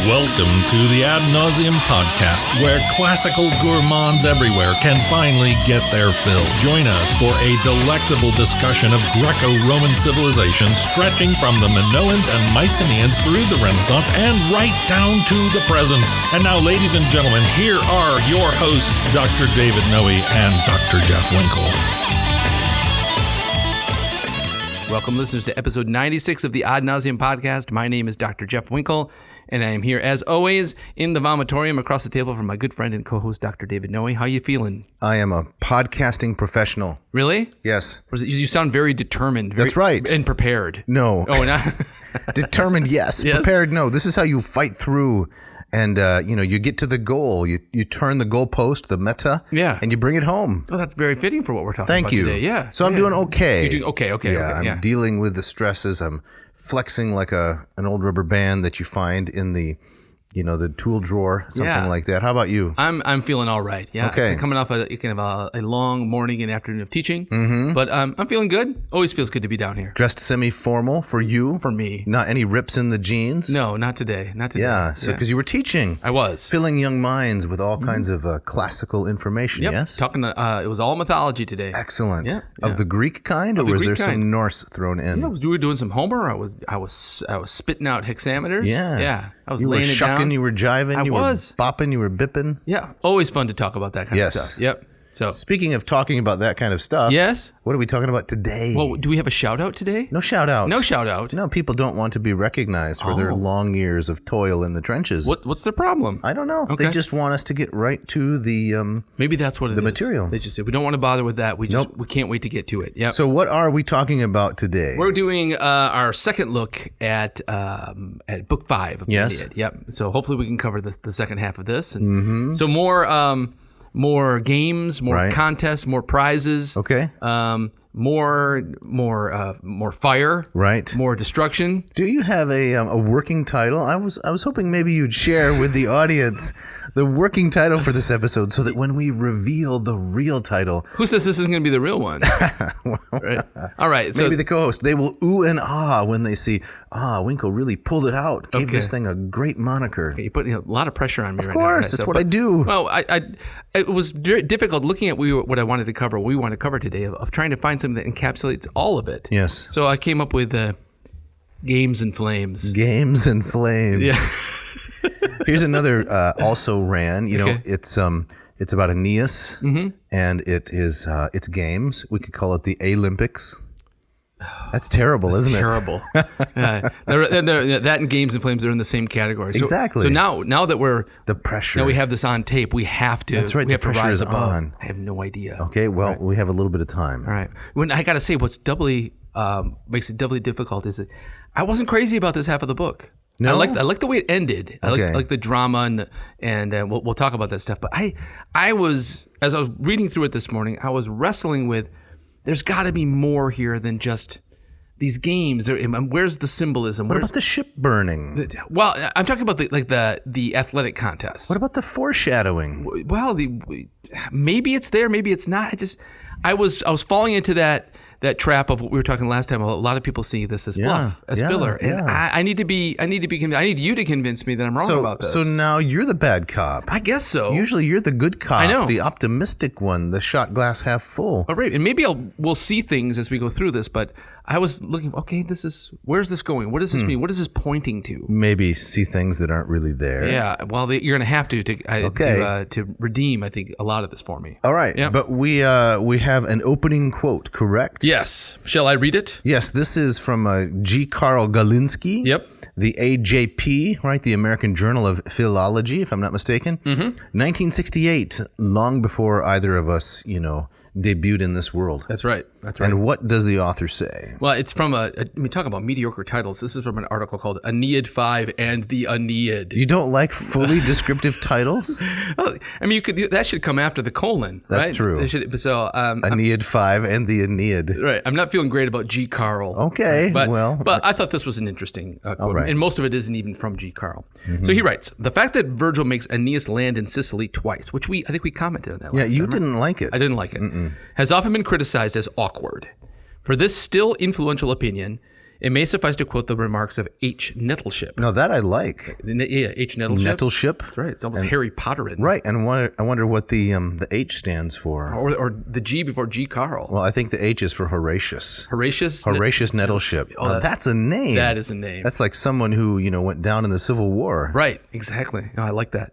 Welcome to the Navseam podcast, where classical gourmands everywhere can finally get their fill. Join us for a delectable discussion of Greco-Roman civilization stretching from the Minoans and Mycenaeans through the Renaissance and right down to the present. And now, ladies and gentlemen, here are your hosts, Dr. David Noe and Dr. Jeff Winkle. Welcome, listeners, to episode 96 of the Navseam podcast. My name is Dr. Jeff Winkle, and I am here, as always, in the vomitorium across the table from my good friend and co-host, Dr. David Noe. How you feeling? I am a podcasting professional. Really? Yes. You sound very determined. That's right. And prepared. No. Oh, not Determined, yes. Yes. Prepared, no. This is how you fight through. And, you get to the goal. You turn the goalpost, the meta, and you bring it home. Oh, that's very fitting for what we're talking about Thank you. today. Yeah. So I'm doing okay. You're doing okay. I'm dealing with the stresses. I'm flexing like an old rubber band that you find in the tool drawer, something like that. How about you? I'm feeling all right. Yeah. Okay. Coming off a long morning and afternoon of teaching, but I'm feeling good. Always feels good to be down here. Dressed semi-formal for you? For me. Not any rips in the jeans? No, not today. Yeah. So because you were teaching, I was filling young minds with all kinds of classical information. Yep. Yes. Talking. It was all mythology today. Excellent. Yeah. Of the Greek kind, or was there some Norse thrown in? Yeah, we were doing some Homer. I was spitting out hexameters. Yeah. I was you laying were it shucking, down. you were jiving, you were bopping, you were bipping. Yeah, always fun to talk about that kind of stuff. Yep. So speaking of talking about that kind of stuff, yes, what are we talking about today? Well, do we have a shout out today? No shout out. No shout out. No, people don't want to be recognized for their long years of toil in the trenches. What's the problem? I don't know. Okay. They just want us to get right to the maybe that's what it is. The material. They just say we don't want to bother with that. We can't wait to get to it. Yeah. So what are we talking about today? We're doing our second look at book 5 of the Aeneid. Yep. So hopefully we can cover the second half of this. And so more games, more contests, more prizes. Okay. More fire. Right. More destruction. Do you have a working title? I was hoping maybe you'd share with the audience the working title for this episode, so that when we reveal the real title, who says this isn't going to be the real one? Right. All right. So maybe the co-host, they will ooh and ah when they see Winkle really pulled it out, gave this thing a great moniker. Okay, you put a lot of pressure on me right now. Of course, that's what I do. Well, it was very difficult looking at what I wanted to cover, what we want to cover today, of trying to find something that encapsulates all of it. Yes. So I came up with Games and Flames. Games and Flames. Yeah. Here's another also ran. It's about Aeneas, and it's games. We could call it the Olympics. That's terrible, isn't it? Terrible. That and Games and Flames are in the same category. Exactly. So now that we're the pressure. Now we have this on tape. We have to. That's right. We The have to pressure rise is above. on. I have no idea. Okay. Well, we have a little bit of time. All right. When I got to say, what's doubly makes it doubly difficult is that I wasn't crazy about this half of the book. No? I like the way it ended. I like the drama and we'll talk about that stuff. But I was, as I was reading through it this morning, I was wrestling with, there's got to be more here than just these games. Where's the symbolism? What about the ship burning? Well, I'm talking about the athletic contest. What about the foreshadowing? Well, maybe it's there, maybe it's not. I was falling into that trap of what we were talking last time. A lot of people see this as fluff, as filler, and I need you to convince me that I'm wrong about this. So now you're the bad cop. I guess so. Usually you're the good cop, I know. The optimistic one, the shot glass half full. All right, and maybe we'll see things as we go through this, but I was looking, okay, where's this going? What does this mean? What is this pointing to? Maybe see things that aren't really there. Yeah, well, you're going to have to redeem, I think, a lot of this for me. All right, but we have an opening quote, correct? Yes. Shall I read it? Yes, this is from G. Karl Galinsky. Yep. The AJP, right? The American Journal of Philology, if I'm not mistaken. 1968, long before either of us, debuted in this world. That's right. And what does the author say? Well, it's from talk about mediocre titles. This is from an article called Aeneid 5 and the Aeneid. You don't like fully descriptive titles? Well, I mean, that should come after the colon, right? That's true. Aeneid 5 and the Aeneid. Right. I'm not feeling great about G. Karl. Okay, but well. I thought this was an interesting quote. All right. And most of it isn't even from G. Karl. So he writes, the fact that Vergil makes Aeneas land in Sicily twice, which I think we commented on that last time. Yeah, you didn't like it. I didn't like it. Has often been criticized as awkward. For this still influential opinion, It may suffice to quote the remarks of H. Nettleship. No, that I like. Yeah, H. Nettleship. Nettleship. That's right. It's almost Harry Potterin. Right, and I wonder what the H stands for. Or the G before G. Carl. Well, I think the H is for Horatius. Horatius Nettleship. Oh, that's a name. That is a name. That's like someone who, went down in the Civil War. Right, exactly. Oh, I like that.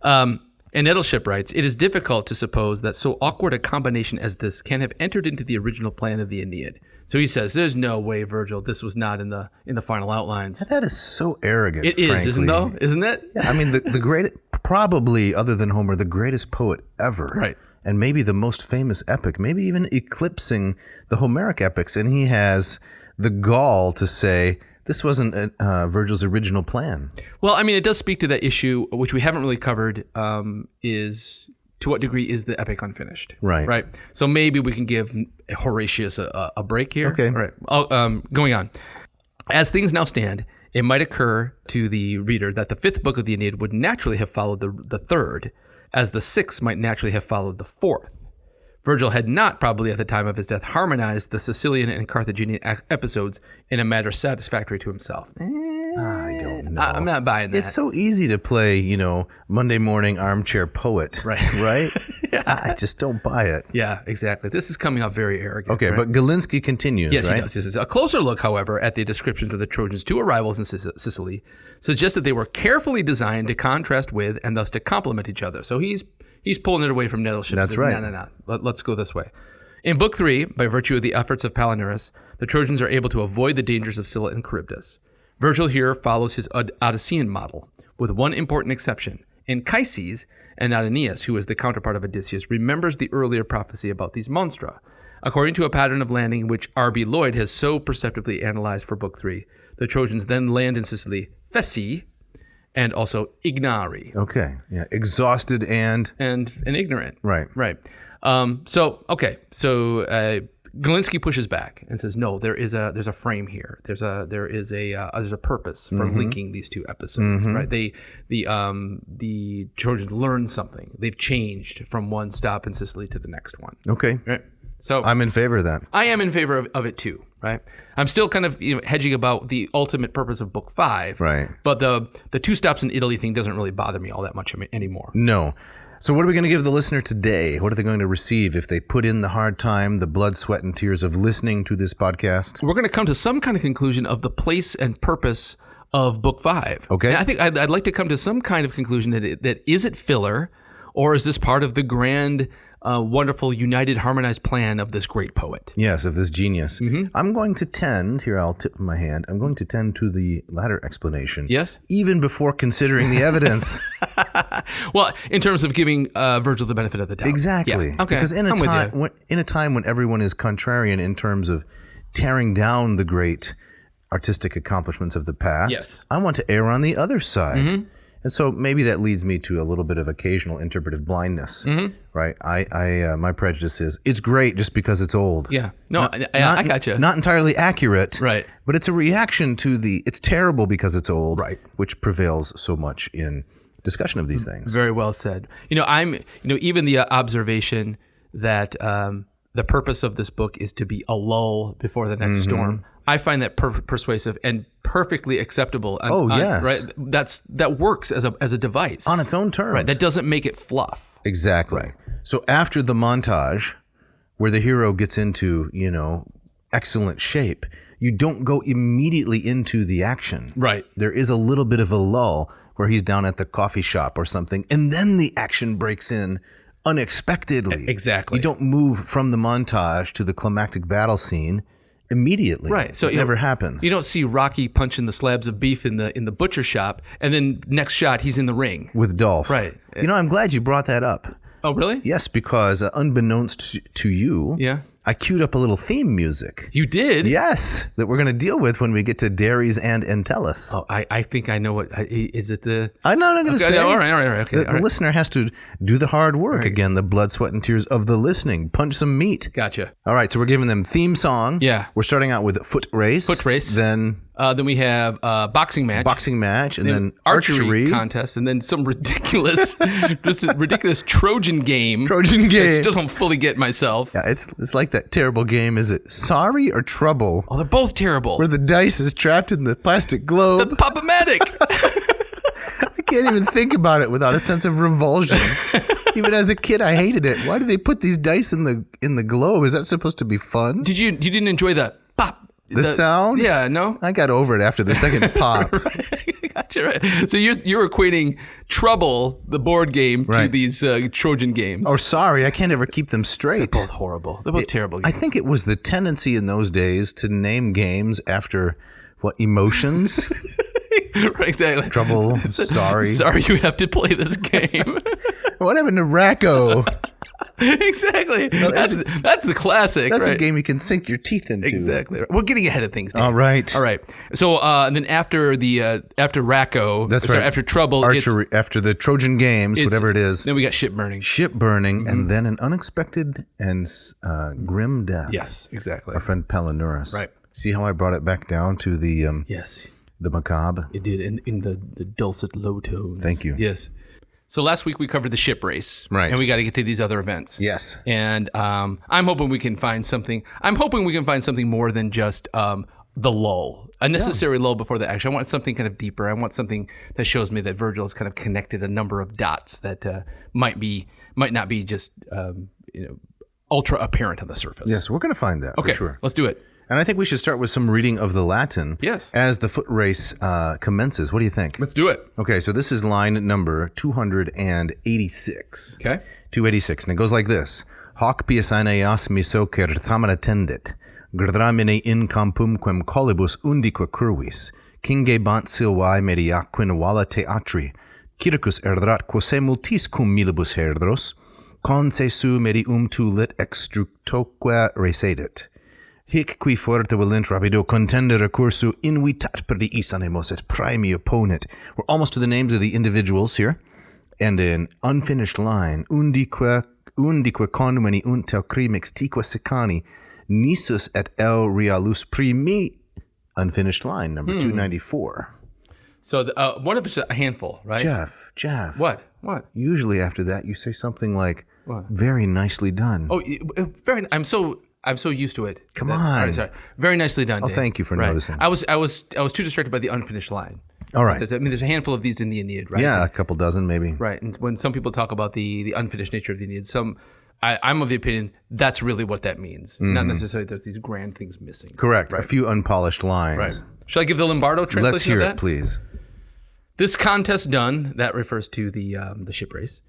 And Nettleship writes, it is difficult to suppose that so awkward a combination as this can have entered into the original plan of the Aeneid. So he says, there's no way, Vergil, this was not in the final outlines. That is so arrogant, It is, frankly. isn't it? Yeah, I mean, the great, probably, other than Homer, the greatest poet ever. Right. And maybe the most famous epic, maybe even eclipsing the Homeric epics. And he has the gall to say, this wasn't Vergil's original plan. Well, I mean, it does speak to that issue, which we haven't really covered, is to what degree is the epic unfinished? Right. Right. So maybe we can give Horatius a break here. Okay. All right. Going on. As things now stand, it might occur to the reader that the fifth book of the Aeneid would naturally have followed the third, as the sixth might naturally have followed the fourth. Vergil had not, probably at the time of his death, harmonized the Sicilian and Carthaginian episodes in a manner satisfactory to himself. I don't know. I'm not buying that. It's so easy to play, Monday morning armchair poet. Right. Right? Yeah. I just don't buy it. Yeah, exactly. This is coming off very arrogant. Okay, right? but Galinsky continues, Yes, right? he does. Yes, a closer look, however, at the descriptions of the Trojans' two arrivals in Sicily suggests that they were carefully designed to contrast with and thus to complement each other. So he's pulling it away from Nettleship. That's right. No. Let's go this way. In Book 3, by virtue of the efforts of Palinurus, the Trojans are able to avoid the dangers of Scylla and Charybdis. Vergil here follows his Odyssean model, with one important exception. Anchises, and not Aeneas, who is the counterpart of Odysseus, remembers the earlier prophecy about these monstra. According to a pattern of landing which R.B. Lloyd has so perceptively analyzed for Book 3, the Trojans then land in Sicily, Fessi, and also Ignari. Okay, yeah, exhausted and ignorant. Right. So Galinsky pushes back and says, no, there's a frame here. There's a purpose for linking these two episodes. Right? The Trojans learned something. They've changed from one stop in Sicily to the next one. Okay. Right. So I'm in favor of that. I am in favor of it too. Right. I'm still kind of hedging about the ultimate purpose of Book 5. Right. But the two stops in Italy thing doesn't really bother me all that much anymore. No. So what are we going to give the listener today? What are they going to receive if they put in the hard time, the blood, sweat, and tears of listening to this podcast? We're going to come to some kind of conclusion of the place and purpose of Book 5. Okay. And I think I'd like to come to some kind of conclusion that is it filler, or is this part of the grand, wonderful, united, harmonized plan of this great poet? Yes, of this genius. I'm going to tend, here I'll tip my hand, I'm going to tend to the latter explanation. Yes? Even before considering the evidence. Well, in terms of giving Vergil the benefit of the doubt. Exactly. Yeah. Okay. Because in a time when everyone is contrarian in terms of tearing down the great artistic accomplishments of the past, yes, I want to err on the other side. And so maybe that leads me to a little bit of occasional interpretive blindness, right? I my prejudice is it's great just because it's old. Yeah. No, I gotcha. Not entirely accurate, right? But it's a reaction to it's terrible because it's old, right? Which prevails so much in discussion of these things. Very well said. Even the observation that the purpose of this book is to be a lull before the next storm. I find that persuasive and perfectly acceptable. Yes. Right. That works as a device on its own terms. Right. That doesn't make it fluff. Exactly. Right. So after the montage, where the hero gets into excellent shape, you don't go immediately into the action. Right. There is a little bit of a lull where he's down at the coffee shop or something, and then the action breaks in unexpectedly. Exactly. You don't move from the montage to the climactic battle scene immediately. Right. So it never happens. You don't see Rocky punching the slabs of beef in the butcher shop, and then next shot he's in the ring with Dolph. Right. I'm glad you brought that up. Oh, really? Yes, because unbeknownst to you, I queued up a little theme music. You did? Yes, that we're going to deal with when we get to Dares and Entellus. Oh, I think I know what is it. I'm not going to say. All right. Okay. The listener has to do the hard work again. The blood, sweat, and tears of the listening. Punch some meat. Gotcha. All right, so we're giving them theme song. Yeah. We're starting out with foot race. Foot race. Then Then we have boxing match, and then archery contest, and then some ridiculous, just a ridiculous Trojan game. I still don't fully get myself. Yeah, it's like that terrible game. Is it Sorry or Trouble? Oh, they're both terrible. Where the dice is trapped in the plastic globe. The Pop-O-Matic. I can't even think about it without a sense of revulsion. Even as a kid, I hated it. Why do they put these dice in the globe? Is that supposed to be fun? You didn't enjoy the pop? The sound? Yeah, no? I got over it after the second pop. Gotcha, right. So you're equating Trouble, the board game, to these Trojan games. Or Sorry, I can't ever keep them straight. They're both horrible. They're both terrible games. I think it was the tendency in those days to name games after, emotions? Right, exactly. Trouble, Sorry. Sorry you have to play this game. What happened to Racco? Exactly. No, that's the classic. That's right? a game you can sink your teeth into. Exactly. We're getting ahead of things. Dan. All right. So and then after Racco, after Trouble, archery, after the Trojan Games, whatever it is. Then we got ship burning, and then an unexpected and grim death. Yes, exactly. Our friend Palinurus. Right. See how I brought it back down to the the macabre. It did in the dulcet low tones. Thank you. Yes. So last week we covered the ship race, right? And we got to get to these other events. Yes. And I'm hoping we can find something. I'm hoping we can find something more than just the lull, a necessary lull before the action. I want something kind of deeper. I want something that shows me that Vergil has kind of connected a number of dots that might not be just ultra apparent on the surface. Yes, we're going to find that. Okay, for sure. Let's do it. And I think we should start with some reading of the Latin as the foot race commences. What do you think? Let's do it. Okay, so this is line number 286. Okay. 286, and it goes like this. Hoc pius aeneas miso certamina tendit, gradramine in campumquem collibus undique curvis, kingebant silvae mediaquin vala teatri, circus erdrat quose multis cum milibus herdros, conse su medium tulit extructoque resedit. Hic qui forte volent rapido contender recursu invitat perdiis animos et praemi opponent. We're almost to the names of the individuals here. And an unfinished line. Undique conveni untel crimix tique secani nisus et el realus primi. Unfinished line, number 294. So one of it's a handful, right? Jeff. What? Usually after that you say something like, very nicely done. Oh, I'm so used to it. Come on. Sorry. Very nicely done, Dave. Thank you for noticing. I was too distracted by the unfinished line. All right. There's a handful of these in the Aeneid, right? Yeah, a couple dozen maybe. Right. And when some people talk about the unfinished nature of the Aeneid, I'm of the opinion that's really what that means. Mm-hmm. Not necessarily there's these grand things missing. Correct. Right. A few unpolished lines. Right. Shall I give the Lombardo translation Let's hear of that? it, please. This contest done, that refers to the ship race.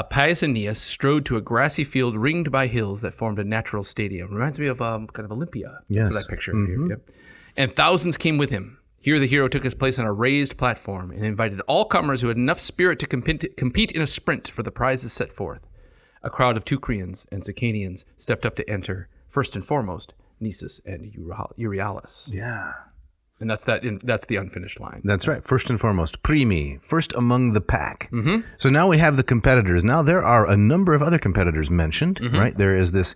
Pius Aeneas strode to a grassy field ringed by hills that formed a natural stadium. Reminds me of kind of Olympia. Yes. That's what I picture here. Yep. And thousands came with him. Here the hero took his place on a raised platform and invited all comers who had enough spirit to compete in a sprint for the prizes set forth. A crowd of Teucrians and Sicanians stepped up to enter, first and foremost, Nisus and Euryalus. Yeah. And that's the unfinished line. That's right. First and foremost, primi, first among the pack. Mm-hmm. So now we have the competitors. Now there are a number of other competitors mentioned, right? There is this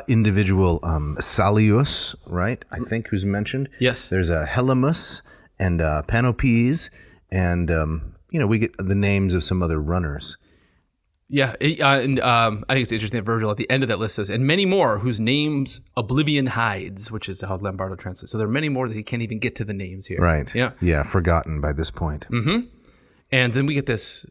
individual Salius, right? I think who's mentioned. Yes. There's a Helymus and Panopes, and we get the names of some other runners. Yeah, and I think it's interesting that Vergil at the end of that list says, and many more whose names oblivion hides, which is how Lombardo translates. So there are many more that he can't even get to the names here. Right. Yeah. Yeah, forgotten by this point. Mm-hmm. And then we get this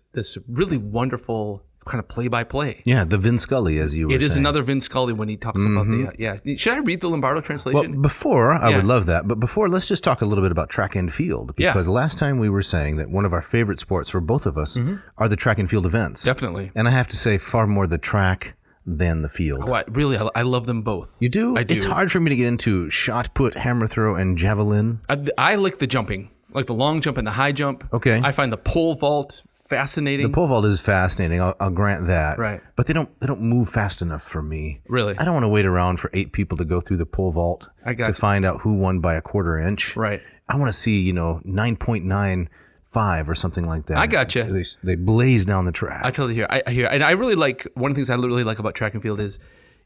really wonderful kind of play-by-play. Yeah, the Vin Scully, as you were saying. It is another Vin Scully when he talks about the... Should I read the Lombardo translation? Well, before, I would love that. But before, let's just talk a little bit about track and field. Because last time we were saying that one of our favorite sports for both of us are the track and field events. Definitely. And I have to say far more the track than the field. Oh, I love them both. You do? I do. It's hard for me to get into shot put, hammer throw, and javelin. I like the jumping. Like the long jump and the high jump. Okay. I find the pole vault fascinating. The pole vault is fascinating. I'll grant that. Right. But they don't move fast enough for me. Really? I don't want to wait around for 8 people to go through the pole vault to find out who won by a quarter inch. Right. I want to see 9.95 or something like that. I gotcha. They blaze down the track. I totally hear. I hear, and I really like one of the things I really like about track and field is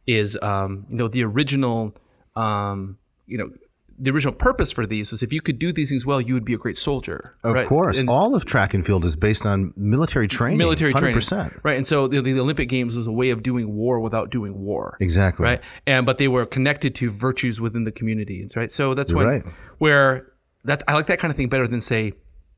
the original the original purpose for these was if you could do these things well, you would be a great soldier. Of course. And all of track and field is based on military training. 100%. Right. And so the Olympic Games was a way of doing war without doing war. Exactly. Right. But they were connected to virtues within the communities. Right. So that's I like that kind of thing better than, say,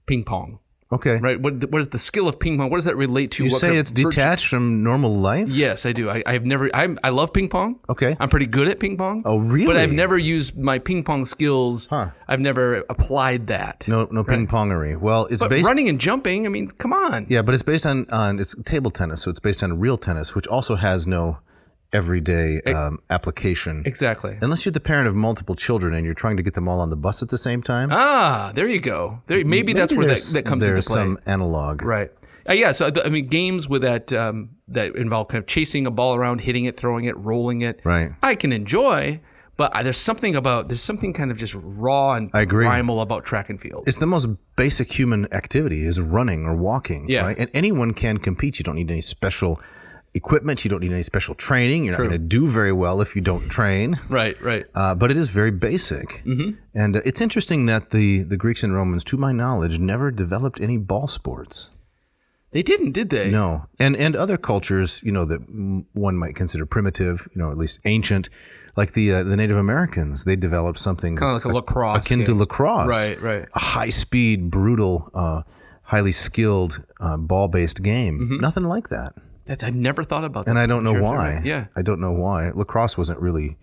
ping pong. Okay. Right. What is the skill of ping pong? What does that relate to? You say it's detached from normal life? Yes, I do. I love ping pong. Okay. I'm pretty good at ping pong. Oh, really? But I've never used my ping pong skills. I've never applied that. No ping pongery. Well, it's based running and jumping. I mean, come on. Yeah, but it's based on it's table tennis, so it's based on real tennis, which also has no everyday application. Exactly. Unless you're the parent of multiple children and you're trying to get them all on the bus at the same time. There you go. Maybe that's where that comes into play. There's some analog. Right. So games with that that involve kind of chasing a ball around, hitting it, throwing it, rolling it. Right. I can enjoy, but there's something kind of just raw and primal about track and field. It's the most basic human activity is running or walking. Yeah. Right? And anyone can compete. You don't need any special equipment. You don't need any special training. You're not going to do very well if you don't train. Right. But it is very basic. Mm-hmm. And it's interesting that the Greeks and Romans, to my knowledge, never developed any ball sports. They didn't, did they? No. And other cultures, that one might consider primitive, at least ancient, like the Native Americans, they developed something kind of like a lacrosse akin to lacrosse. Right. A high-speed, brutal, highly skilled ball-based game. Mm-hmm. Nothing like that. I've never thought about that. And I don't know why. Right. Yeah. I don't know why. Lacrosse wasn't really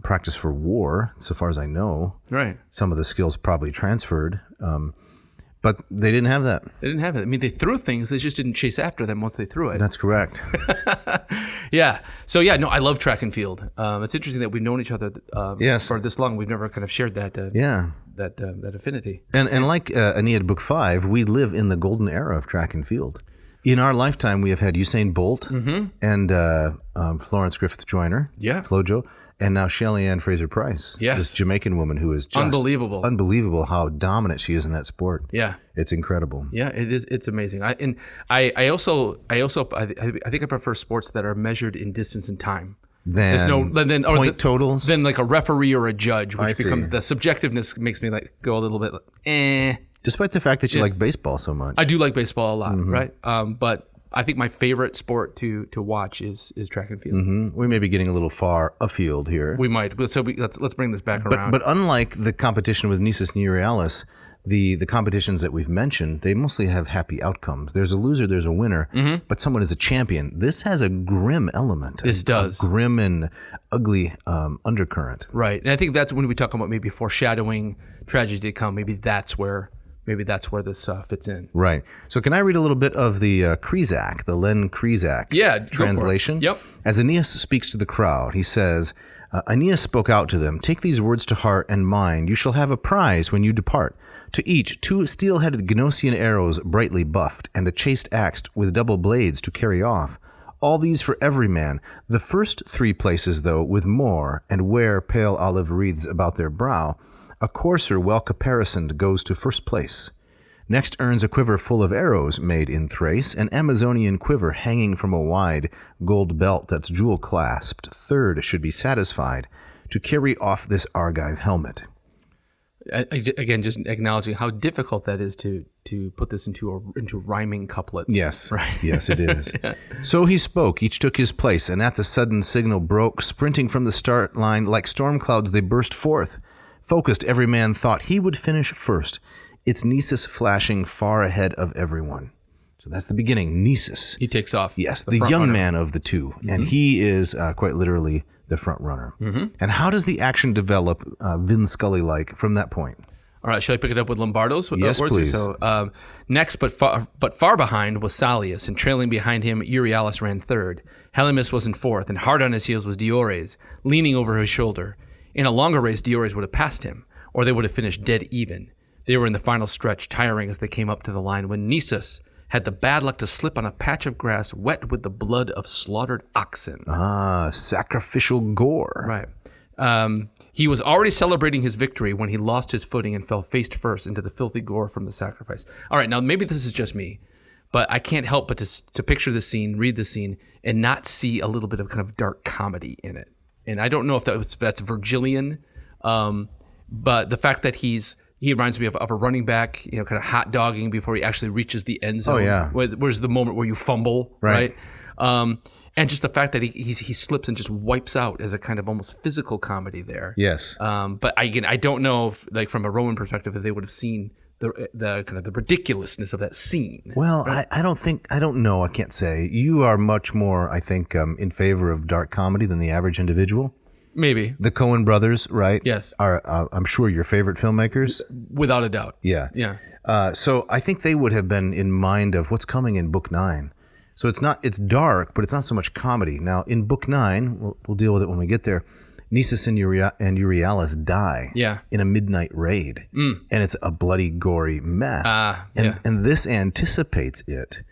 practiced for war, so far as I know. Right. Some of the skills probably transferred, but they didn't have that. They didn't have it. I mean, they threw things. They just didn't chase after them once they threw it. That's correct. Yeah. So, I love track and field. It's interesting that we've known each other for this long. We've never kind of shared that that affinity. And like Aeneid Book 5, we live in the golden era of track and field. In our lifetime, we have had Usain Bolt and Florence Griffith Joyner, Flojo, and now Shelly Ann Fraser Price, this Jamaican woman who is just unbelievable how dominant she is in that sport. Yeah, it's incredible. Yeah, it is. It's amazing. I think I prefer sports that are measured in distance and time. Then totals. Then like a referee or a judge, which becomes the subjectiveness makes me like go a little bit Despite the fact that you like baseball so much. I do like baseball a lot, right? But I think my favorite sport to watch is track and field. Mm-hmm. We may be getting a little far afield here. We might. So let's bring this back around. But unlike the competition with Nisus and Euryalus, the competitions that we've mentioned, they mostly have happy outcomes. There's a loser, there's a winner, but someone is a champion. This has a grim element. This does. A grim and ugly undercurrent. Right. And I think that's when we talk about maybe foreshadowing tragedy to come. Maybe that's where this fits in. Right. So can I read a little bit of the Kresak, the Len Kresak translation? Yep. As Aeneas speaks to the crowd, he says, Aeneas spoke out to them, "Take these words to heart and mind. You shall have a prize when you depart. To each 2 steel-headed Gnosian arrows brightly buffed, and a chased axe with double blades to carry off. All these for every man. The first 3 places, though, with more, and wear pale olive wreaths about their brow. A courser well caparisoned goes to first place. Next earns a quiver full of arrows made in Thrace, an Amazonian quiver hanging from a wide gold belt that's jewel-clasped. Third should be satisfied to carry off this Argive helmet." Again, just acknowledging how difficult that is to put this into rhyming couplets. Yes, right. Yes, it is. Yeah. So he spoke, each took his place, and at the sudden signal broke, sprinting from the start line, like storm clouds they burst forth. Focused, every man thought he would finish first. It's Nisus flashing far ahead of everyone. So that's the beginning. Nisus. He takes off. Yes, the young man of the two. And he is quite literally the front runner. And how does the action develop Vin Scully-like from that point? All right, shall I pick it up with Lombardo's? Yes, please. So, next, but far behind was Salius, and trailing behind him, Euryalus ran third. Helymus was in fourth, and hard on his heels was Diores, leaning over his shoulder. In a longer race, Diores would have passed him, or they would have finished dead even. They were in the final stretch, tiring as they came up to the line, when Nisus had the bad luck to slip on a patch of grass wet with the blood of slaughtered oxen. Sacrificial gore. Right. He was already celebrating his victory when he lost his footing and fell face first into the filthy gore from the sacrifice. All right, now maybe this is just me, but I can't help but to picture the scene, read the scene, and not see a little bit of kind of dark comedy in it. And I don't know if that's Vergilian, But the fact that he reminds me of a running back, kind of hot dogging before he actually reaches the end zone. Oh, yeah. Where's the moment where you fumble, right? And just the fact that he slips and just wipes out as a kind of almost physical comedy there. Yes. But I don't know if, like, from a Roman perspective, if they would have seen the kind of the ridiculousness of that scene. Well, right? I don't know. I can't say. You are much more, I think, in favor of dark comedy than the average individual. Maybe. The Coen brothers, right? Yes. Are I'm sure your favorite filmmakers. Without a doubt. Yeah. Yeah. So I think they would have been in mind of what's coming in Book 9. So it's dark, but it's not so much comedy. Now in Book 9, we'll deal with it when we get there. Nisus and Euryalus die in a midnight raid, and it's a bloody, gory mess. And this anticipates it.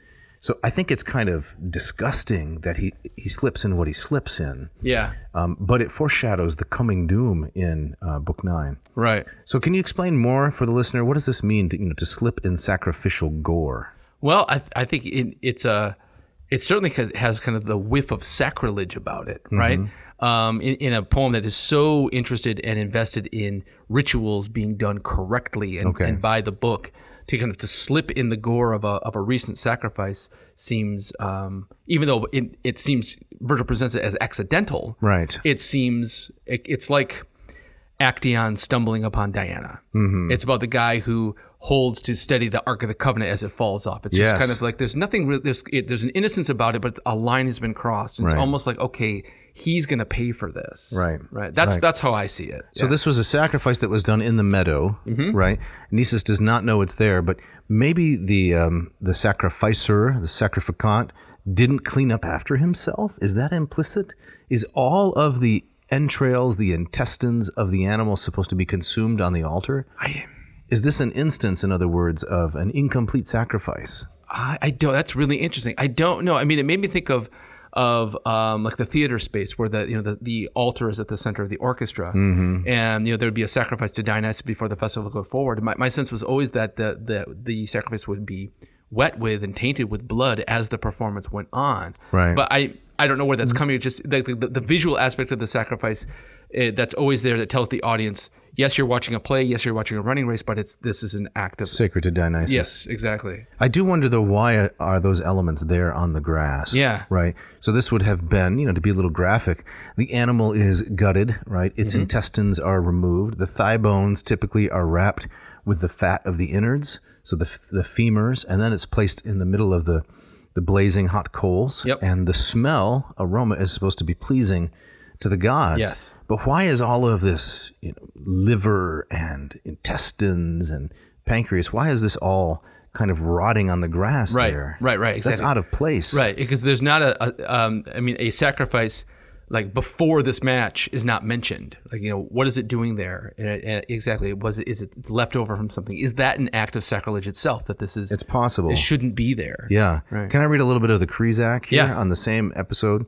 So I think it's kind of disgusting that he slips in what he slips in. Yeah. But it foreshadows the coming doom in Book 9. Right. So can you explain more for the listener? What does this mean to slip in sacrificial gore? Well, I think it certainly has kind of the whiff of sacrilege about it, right? In a poem that is so interested and invested in rituals being done correctly and by the book, to slip in the gore of a recent sacrifice seems, even though it seems Vergil presents it as accidental, right? It seems it's like Actaeon stumbling upon Diana. It's about the guy who holds to steady the Ark of the Covenant as it falls off. It's just kind of like there's nothing. There's an innocence about it, but a line has been crossed. And it's almost like, okay, he's going to pay for this. Right. That's how I see it. So this was a sacrifice that was done in the meadow, right? Nisus does not know it's there, but maybe the sacrificer, the sacrificant, didn't clean up after himself. Is that implicit? Is all of the entrails, the intestines of the animal supposed to be consumed on the altar? Is this an instance, in other words, of an incomplete sacrifice? I don't. That's really interesting. I don't know. I mean, it made me think of like the theater space where the altar is at the center of the orchestra, and there'd be a sacrifice to Dionysus before the festival would go forward. My sense was always that the sacrifice would be wet with and tainted with blood as the performance went on. Right. But I don't know where that's coming. Just the visual aspect of the sacrifice that's always there that tells the audience, yes, you're watching a play, yes, you're watching a running race, but this is an act of sacred to Dionysus. Yes, exactly. I do wonder though, why are those elements there on the grass? Yeah. Right. So this would have been, to be a little graphic, the animal is gutted, right? Its intestines are removed. The thigh bones typically are wrapped with the fat of the innards, so the femurs, and then it's placed in the middle of the blazing hot coals. Yep. And the aroma is supposed to be pleasing to the gods. Yes. But why is all of this, liver and intestines and pancreas, why is this all kind of rotting on the grass there? Right, exactly. That's out of place. Right, because there's not a sacrifice like before this match is not mentioned. Like, what is it doing there? And exactly, is it left over from something? Is that an act of sacrilege itself that this is? It's possible. It shouldn't be there. Yeah. Right. Can I read a little bit of the Krizak here on the same episode?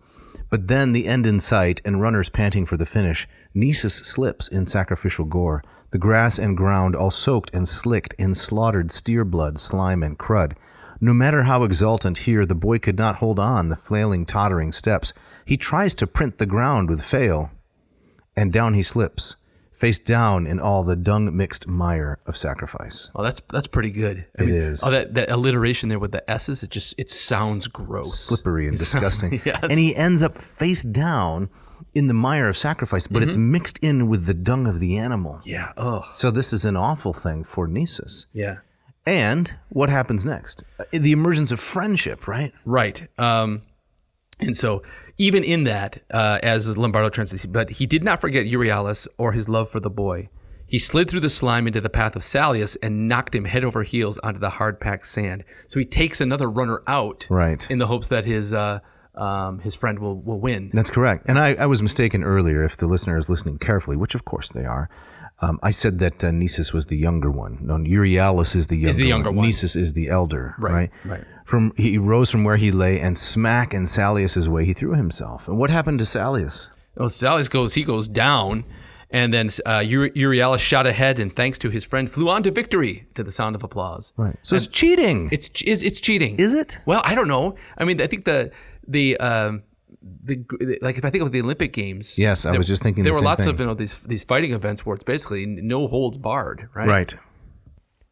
But then the end in sight and runners panting for the finish, Nisus slips in sacrificial gore, the grass and ground all soaked and slicked in slaughtered steer blood, slime, and crud. No matter how exultant here, the boy could not hold on the flailing, tottering steps. He tries to print the ground with fail, and down he slips, face down in all the dung-mixed mire of sacrifice. Oh, that's pretty good. It is. Oh, that alliteration there with the S's, it sounds gross. Slippery and disgusting. Yes. And he ends up face down in the mire of sacrifice, but it's mixed in with the dung of the animal. Yeah. Ugh. So this is an awful thing for Nisus. Yeah. And what happens next? The emergence of friendship, right? Right. And so even in that, as Lombardo translates, but he did not forget Euryalus or his love for the boy. He slid through the slime into the path of Salius and knocked him head over heels onto the hard-packed sand. So he takes another runner out, right, in the hopes that his friend will win. That's correct. And I was mistaken earlier, if the listener is listening carefully, which of course they are. I said that Nisus was the younger one. No, Euryalus is the younger one. Nisus is the elder, right? Right. He rose from where he lay, and smack in Salius's way he threw himself. And what happened to Salius? Well, Salius goes down, and then Euryalus shot ahead, and thanks to his friend, flew on to victory to the sound of applause. Right. So it's cheating. It's cheating. Is it? Well, I don't know. I mean, I think the like if I think of the Olympic Games. Yes, I was just thinking there the were same lots thing. of these fighting events where it's basically no holds barred, right? Right.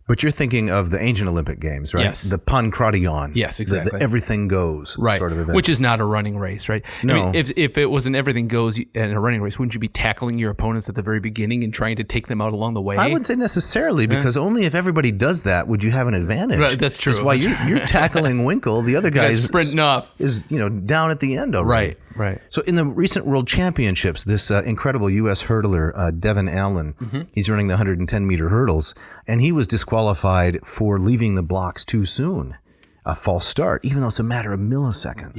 But you're thinking of the ancient Olympic Games, right? Yes. The pankration. Yes, exactly. The everything goes sort of event. Which is not a running race, right? No. I mean, if it was an everything goes in a running race, wouldn't you be tackling your opponents at the very beginning and trying to take them out along the way? I wouldn't say necessarily, because only if everybody does that would you have an advantage. Right, that's true. That's why you're tackling Winkle. The other guy is sprinting up. Is down at the end already. Right. So in the recent World Championships, this incredible U.S. hurdler, Devin Allen, he's running the 110-meter hurdles, and he was disqualified for leaving the blocks too soon. A false start, even though it's a matter of milliseconds.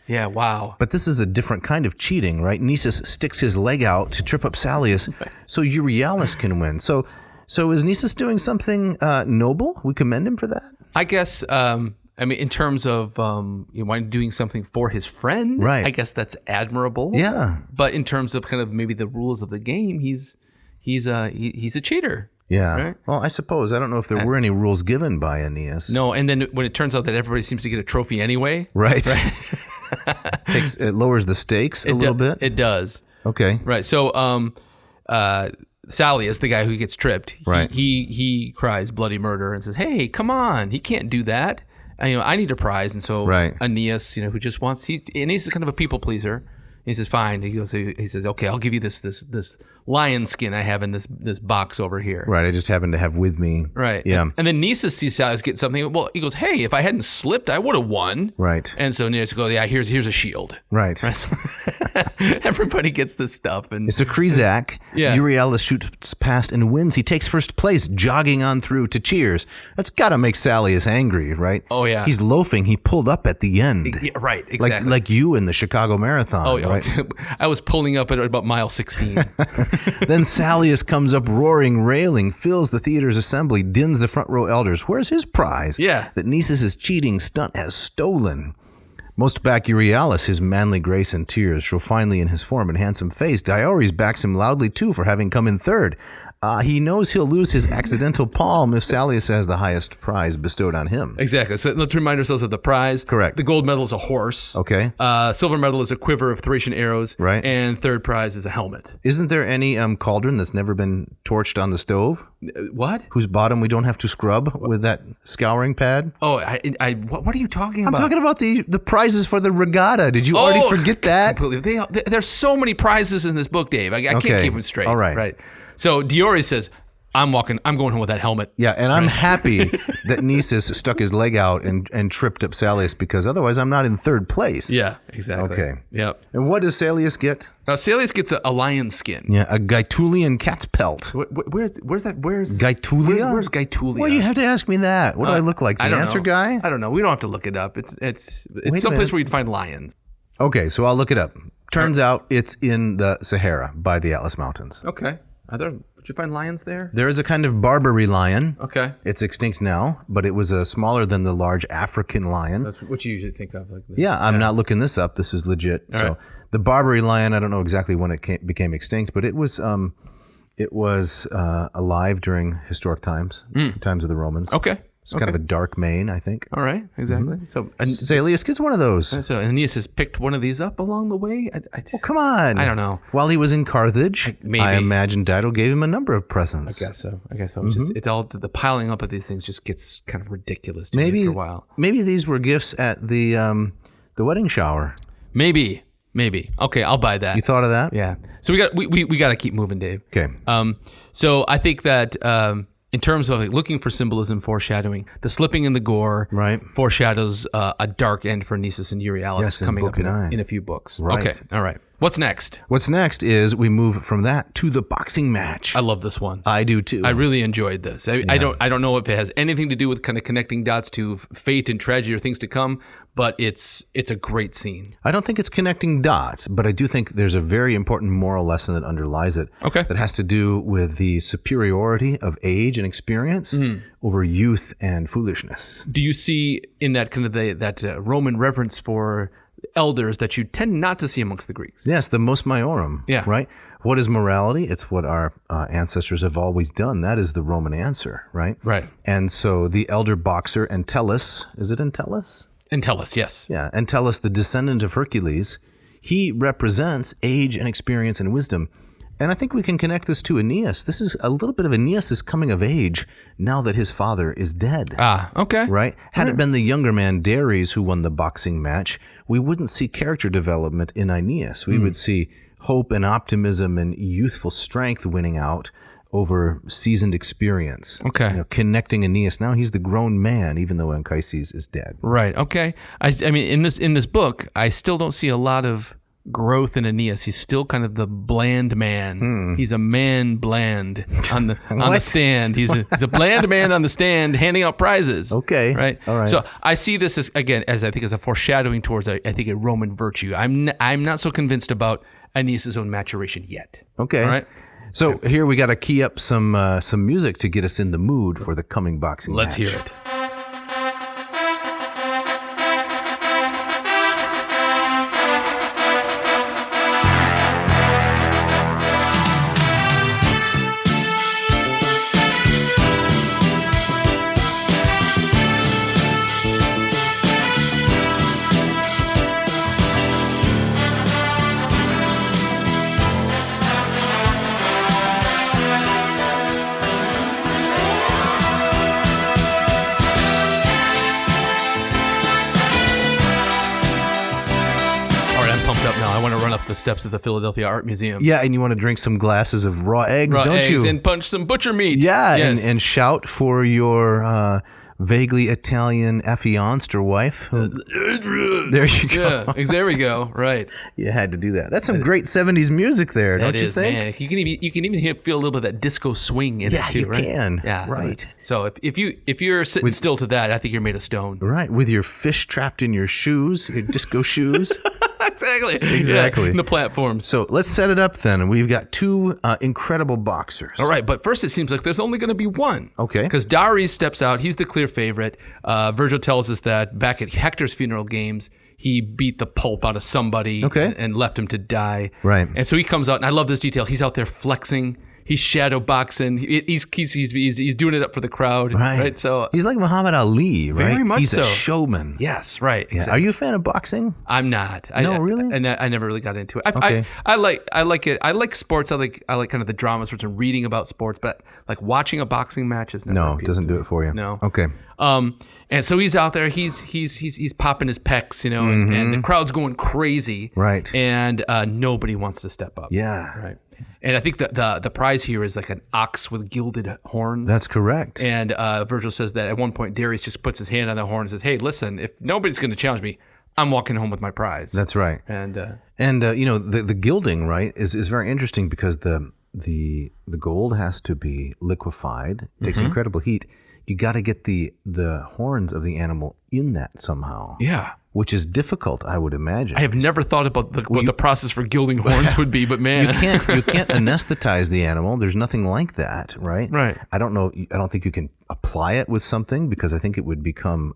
Yeah, wow. But this is a different kind of cheating, right? Nisus sticks his leg out to trip up Salius so Euryalus can win. So is Nisus doing something noble? We commend him for that? I guess, I mean, in terms of doing something for his friend, right? I guess that's admirable. Yeah. But in terms of kind of maybe the rules of the game, he's a cheater. Yeah. Right? Well, I suppose. I don't know if there were any rules given by Aeneas. No, and then when it turns out that everybody seems to get a trophy anyway. Right. It lowers the stakes a little bit. It does. Okay. Right. So, Salius, the guy who gets tripped, he cries bloody murder and says, "Hey, come on, he can't do that. I need a prize." And so Aeneas, who just wants, Aeneas is kind of a people pleaser. He says, "Fine." He says, "Okay, I'll give you this lion skin I have in this box over here." Right. I just happen to have with me. Right. Yeah. And then Nisus sees Salius get something. Well, he goes, "Hey, if I hadn't slipped, I would have won." Right. And so Nisus goes, "Yeah, here's a shield." Right. So everybody gets this stuff, and it's a Krizak. Euryalus shoots past and wins. He takes first place, jogging on through to cheers. That's got to make Salius angry, right? Oh yeah. He's loafing. He pulled up at the end. Yeah, right. Exactly. Like you in the Chicago Marathon. Oh yeah. Right? I was pulling up at about mile 16. Then Salius comes up roaring, railing, fills the theater's assembly, dins the front row elders. Where's his prize? Yeah. That Nisus' cheating stunt has stolen. Most back Euryalus, his manly grace and tears show finely in his form and handsome face. Diores backs him loudly too for having come in third. He knows he'll lose his accidental palm if Salius has the highest prize bestowed on him. Exactly. So let's remind ourselves of the prize. Correct. The gold medal is a horse. Okay. Silver medal is a quiver of Thracian arrows. Right. And third prize is a helmet. Isn't there any cauldron that's never been torched on the stove? What? Whose bottom we don't have to scrub with that scouring pad? Oh, what are you talking about? I'm talking about the prizes for the regatta. Did you already forget that? Completely. There's so many prizes in this book, Dave. I can't keep them straight. All right. Right. So Diores says, I'm going home with that helmet. Yeah, and I'm happy that Nisus stuck his leg out and tripped up Salius, because otherwise I'm not in third place. Yeah, exactly. Okay. Yep. And what does Salius get? Salius gets a lion skin. Yeah, a Gaetulian cat's pelt. Where's that? Where's Gaetulia? Where's Gaetulia? Why do you have to ask me that? What do I look like? The answer guy? I don't know. We don't have to look it up. It's someplace where you'd find lions. Okay, so I'll look it up. Turns out it's in the Sahara by the Atlas Mountains. Okay. Did you find lions there? There is a kind of Barbary lion. Okay. It's extinct now, but it was smaller than the large African lion. That's what you usually think of. I'm not looking this up. This is legit. All right. The Barbary lion, I don't know exactly when it became extinct, but it was alive during historic times, times of the Romans. Okay. It's kind of a dark mane, I think. All right, exactly. So Salius gets one of those. So Aeneas has picked one of these up along the way. Well, come on. I don't know. While he was in Carthage, maybe. I imagine Dido gave him a number of presents. I guess so. It's all the piling up of these things just gets kind of ridiculous to me after a while. Maybe these were gifts at the wedding shower. Maybe. Okay, I'll buy that. You thought of that? Yeah. So we got to keep moving, Dave. Okay. So I think that in terms of looking for symbolism, foreshadowing, the slipping in the gore foreshadows a dark end for Nisus and Euryalus coming up in a few books. Right. Okay. All right. What's next? What's next is we move from that to the boxing match. I love this one. I do too. I really enjoyed this. I don't know if it has anything to do with kind of connecting dots to fate and tragedy or things to come, but it's a great scene. I don't think it's connecting dots, but I do think there's a very important moral lesson that underlies it. Okay. That has to do with the superiority of age and experience over youth and foolishness. Do you see in that kind of that Roman reverence for elders that you tend not to see amongst the Greeks? Yes, the mos maiorum. Yeah. Right? What is morality? It's what our ancestors have always done. That is the Roman answer, right? Right. And so the elder boxer Entellus, is it Entellus? Entellus, yes. Yeah, Entellus, the descendant of Hercules, he represents age and experience and wisdom. And I think we can connect this to Aeneas. This is a little bit of Aeneas' coming of age now that his father is dead. Ah, okay. Right? Had it been the younger man, Dares, who won the boxing match, we wouldn't see character development in Aeneas. We would see hope and optimism and youthful strength winning out over seasoned experience. Okay. Connecting Aeneas. Now he's the grown man, even though Anchises is dead. Right. Okay. I mean, in this book, I still don't see a lot of growth in Aeneas. He's still kind of the bland man. He's a man bland on the stand. He's a bland man on the stand handing out prizes. Okay. Right. All right. So I see this as I think as a foreshadowing towards I think a Roman virtue. I'm not so convinced about Aeneas' own maturation yet. Okay. All right. So here we got to key up some music to get us in the mood for the coming boxing match. Let's hear it. The steps of the Philadelphia Art Museum. Yeah, and you want to drink some glasses of raw eggs, don't you? And punch some butcher meat. Yeah, yes. and shout for your vaguely Italian affianced or wife. There you go. Yeah, there we go. Right. You had to do that. That's some great 70s music there, don't you think? Man. You can even feel a little bit of that disco swing in it too, right? Yeah, you can. Yeah, right. So if you're sitting still to that, I think you're made of stone. Right, with your fish trapped in your shoes, your disco shoes. Exactly. Yeah, in the platforms. So let's set it up then. We've got two incredible boxers. All right, but first it seems like there's only going to be one. Okay. Because Dares steps out. He's the clear favorite. Vergil tells us that back at Hector's funeral games, he beat the pulp out of somebody and left him to die. Right. And so he comes out, and I love this detail. He's out there flexing. He's shadow boxing. He's doing it up for the crowd. Right. So he's like Muhammad Ali, right? Very much he's so. a showman. Yes. Right. Yeah. Are you a fan of boxing? I'm not. No, really? I never really got into it. Okay. I like it. I like sports. I like kind of the drama sorts and reading about sports, but like watching a boxing match is never. No, it doesn't do it for you. No. Okay. And so he's out there. He's popping his pecs, and the crowd's going crazy. Right. And nobody wants to step up. Yeah. Right. And I think the prize here is like an ox with gilded horns. That's correct. And Vergil says that at one point Dares just puts his hand on the horn and says, "Hey, listen, if nobody's going to challenge me, I'm walking home with my prize." That's right. And the gilding, right, is very interesting because the gold has to be liquefied. It takes incredible heat. You got to get the horns of the animal in that somehow. Yeah. Which is difficult, I would imagine. I have never thought about what the process for gilding horns would be, but man, you can't anesthetize the animal. There's nothing like that, right? Right. I don't know. I don't think you can apply it with something because I think it would become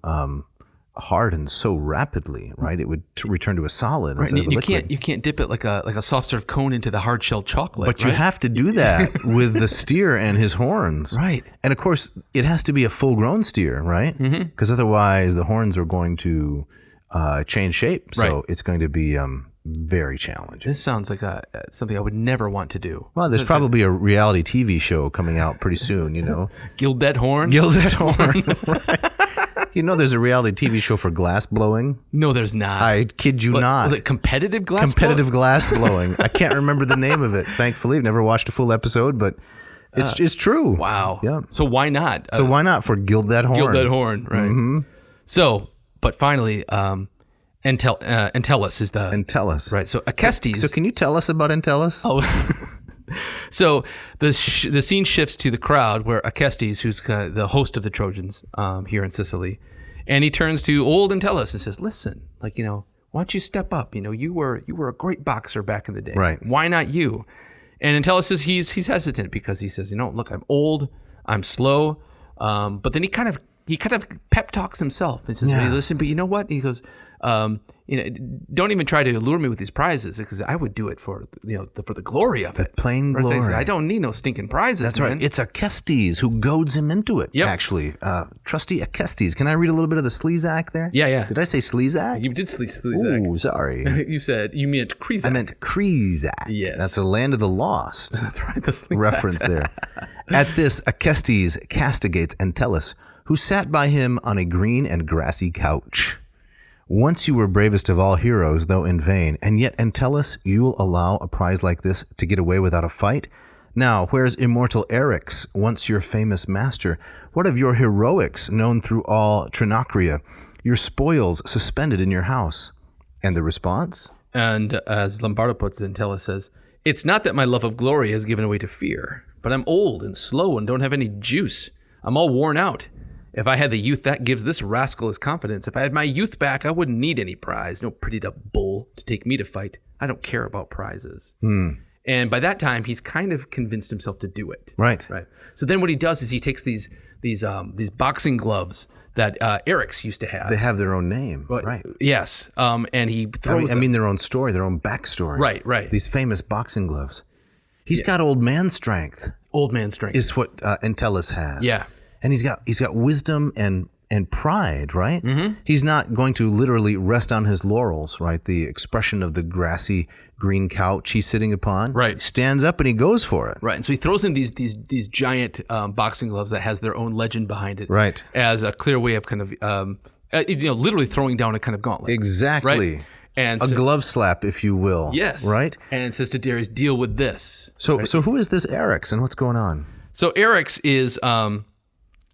harden so rapidly, right? It would return to a solid instead of a liquid. You can't dip it like a soft serve cone into the hard shell chocolate. But you have to do that with the steer and his horns, right? And of course, it has to be a full grown steer, right? Because otherwise, the horns are going to change shape, so it's going to be very challenging. This sounds like something I would never want to do. Well, there's probably a reality TV show coming out pretty soon, Gild that horn? Gild that horn, right. There's a reality TV show for glass blowing. No, there's not. I kid you not. Was it competitive glass Competitive glass blowing. I can't remember the name of it, thankfully. I've never watched a full episode, but it's true. Wow. Yeah. So why not? So why not for Gild that horn? Gild that horn, right. Mm-hmm. So, but finally, Entellus is the... Entellus. Right, so Acestes... So can you tell us about Entellus? Oh, so the scene shifts to the crowd where Acestes, who's the host of the Trojans here in Sicily, and he turns to old Entellus and says, "Listen, why don't you step up? You were a great boxer back in the day. Right. Why not you?" And Entellus says he's hesitant because he says, "Look, I'm old, I'm slow," but then he kind of he kind of pep talks himself. He says, "Hey, listen, but you know what?" He goes, don't even try to allure me with these prizes, because I would do it for the glory of it. Plain glory. I don't need no stinking prizes. That's right. It's Acestes who goads him into it. Yep. Actually, trusty Acestes. Can I read a little bit of the Sleazak there? Yeah. Did I say Sleazak? You did Sleazak. Ooh, sorry. You meant Kreezak. I meant Kreezak. Yes. That's a land of the lost. That's right. The Sleazak reference there. At this, Acestes castigates Entellus, who sat by him on a green and grassy couch. Once you were bravest of all heroes, though in vain, and yet, Entellus, you'll allow a prize like this to get away without a fight? Now, where's immortal Eryx, once your famous master? What of your heroics, known through all Trinacria, your spoils suspended in your house? And the response? And as Lombardo puts it, Entellus says, "It's not that my love of glory has given way to fear, but I'm old and slow and don't have any juice. I'm all worn out. If I had the youth that gives this rascal his confidence, if I had my youth back, I wouldn't need any prize. No prettied-up bull to take me to fight. I don't care about prizes." And by that time, he's kind of convinced himself to do it. Right. So then what he does is he takes these boxing gloves that Eryx used to have. They have their own name. Right. Yes. And he throws I mean their own story, their own backstory. Right. These famous boxing gloves. He's got old man strength. Old man strength. Is what Entellus has. Yeah. And he's got wisdom and pride, right? Mm-hmm. He's not going to literally rest on his laurels, right? The expression of the grassy green couch he's sitting upon. Right. He stands up and he goes for it. Right. And so he throws in these giant boxing gloves that has their own legend behind it. Right. As a clear way of kind of literally throwing down a kind of gauntlet. Exactly. Right? And a glove slap, if you will. Yes. Right. And it says to Darius, "Deal with this." So right? who is this Eryx and what's going on? So Eryx is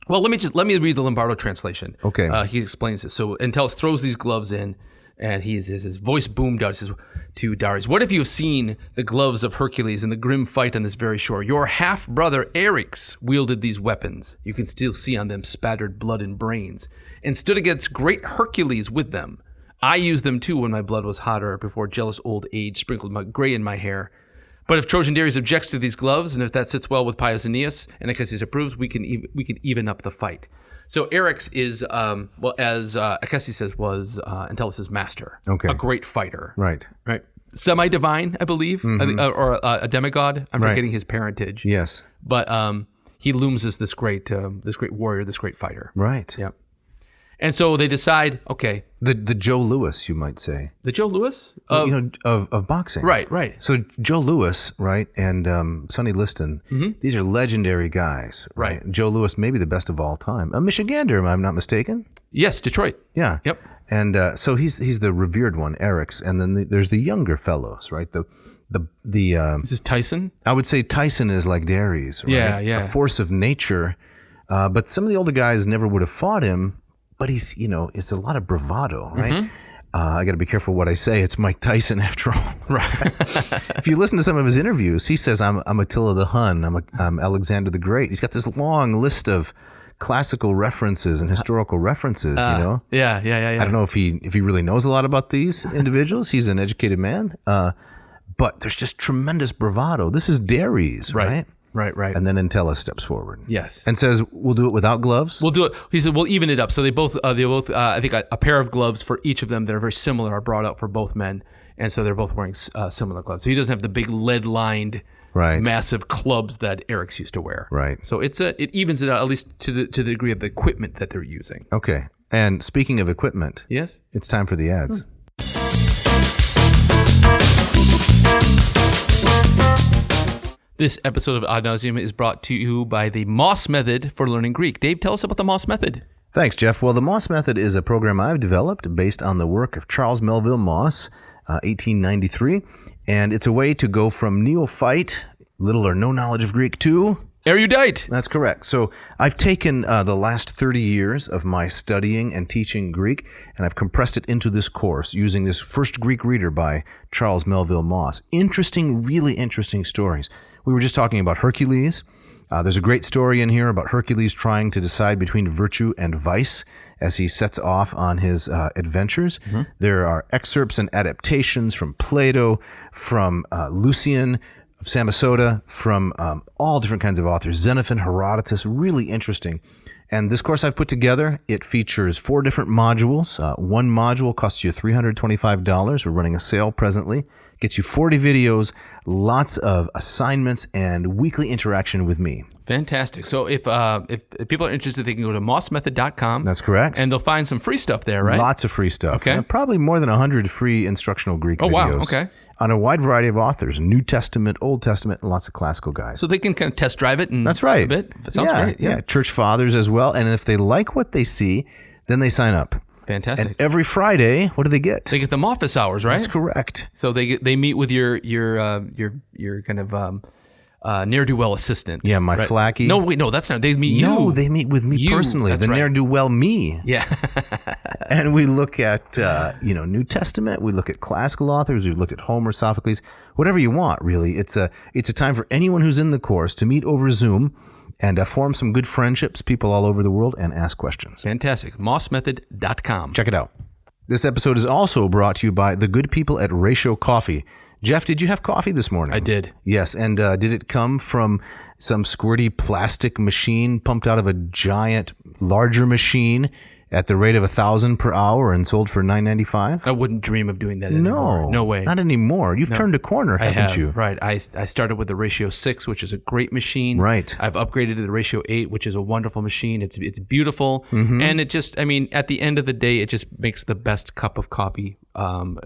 well, let me read the Lombardo translation. Okay. He explains this. So Entellus throws these gloves in, and his voice boomed out. He says to Darius, "What if you have seen the gloves of Hercules in the grim fight on this very shore? Your half-brother Eryx wielded these weapons. You can still see on them spattered blood and brains, and stood against great Hercules with them. I used them too when my blood was hotter, before jealous old age sprinkled my gray in my hair. But if Trojan Darius objects to these gloves, and if that sits well with pious Aeneas, and Acestes approves, we can even up the fight." So Eryx is, as Acestes says, was Entellus' master. Okay. A great fighter. Right. Semi-divine, I believe, or a demigod. I'm forgetting his parentage. Yes. But he looms as this great warrior, this great fighter. Right. Yep. And so they decide, okay. The Joe Louis, you might say. The Joe Louis? Of boxing. Right. So Joe Louis, right, and Sonny Liston, these are legendary guys. Right. Joe Louis, maybe the best of all time. A Michigander, if I'm not mistaken. Yes, Detroit. Yeah. Yep. And so he's the revered one, Eryx, and then there's the younger fellows, right? This is Tyson? I would say Tyson is like Darius, right? Yeah. A force of nature. But some of the older guys never would have fought him. But he's, it's a lot of bravado, right? I got to be careful what I say. It's Mike Tyson after all. Right. If you listen to some of his interviews, he says, I'm Attila the Hun. I'm Alexander the Great. He's got this long list of classical references and historical references, Yeah. I don't know if he really knows a lot about these individuals. He's an educated man. But there's just tremendous bravado. This is Darius, right? Right. And then Entellus steps forward. Yes. And says, "We'll do it without gloves." We'll do it. He said, "We'll even it up." So they both I think a pair of gloves for each of them that are very similar are brought out for both men, and so they're both wearing similar gloves. So he doesn't have the big lead-lined, massive clubs that Eryx used to wear. Right. So it evens it out, at least to the degree of the equipment that they're using. Okay. And speaking of equipment, yes, it's time for the ads. This episode of Ad Nauseam is brought to you by the Moss Method for learning Greek. Dave, tell us about the Moss Method. Thanks, Jeff. Well, the Moss Method is a program I've developed based on the work of Charles Melville Moss, 1893. And it's a way to go from neophyte, little or no knowledge of Greek, to erudite. That's correct. So I've taken the last 30 years of my studying and teaching Greek, and I've compressed it into this course using this first Greek reader by Charles Melville Moss. Really interesting stories. We were just talking about Hercules. There's a great story in here about Hercules trying to decide between virtue and vice as he sets off on his adventures. Mm-hmm. There are excerpts and adaptations from Plato, from Lucian, of Samosata, from all different kinds of authors, Xenophon, Herodotus, really interesting. And this course I've put together, it features 4 different modules. One module costs you $325. We're running a sale presently. Gets you 40 videos, lots of assignments, and weekly interaction with me. Fantastic. So if people are interested, they can go to mossmethod.com. That's correct. And they'll find some free stuff there, right? Lots of free stuff. Okay. Probably more than 100 free instructional Greek videos. Wow. Okay. On a wide variety of authors, New Testament, Old Testament, and lots of classical guys. So they can kind of test drive it. That's right. A bit. That sounds great. Yeah. Church fathers as well. And if they like what they see, then they sign up. Fantastic. And every Friday, what do they get? They get them office hours, right? That's correct. So they meet with your kind of ne'er-do-well assistant. Yeah, my right? flaky. No, that's not. They meet you. No, they meet with me personally. That's the right. ne'er-do-well me. Yeah. And we look at New Testament. We look at classical authors. We look at Homer, Sophocles, whatever you want. Really, it's a time for anyone who's in the course to meet over Zoom and form some good friendships, people all over the world, and ask questions. Fantastic. Mossmethod.com. Check it out. This episode is also brought to you by the good people at Ratio Coffee. Jeff, did you have coffee this morning? I did. Yes, and did it come from some squirty plastic machine pumped out of a giant, larger machine at the rate of 1,000 per hour and sold for $9.95? I wouldn't dream of doing that anymore. No way. Not anymore. You've turned a corner, haven't you? Right. I started with the Ratio 6, which is a great machine. Right. I've upgraded to the Ratio 8, which is a wonderful machine. It's beautiful. And it just, at the end of the day, it just makes the best cup of coffee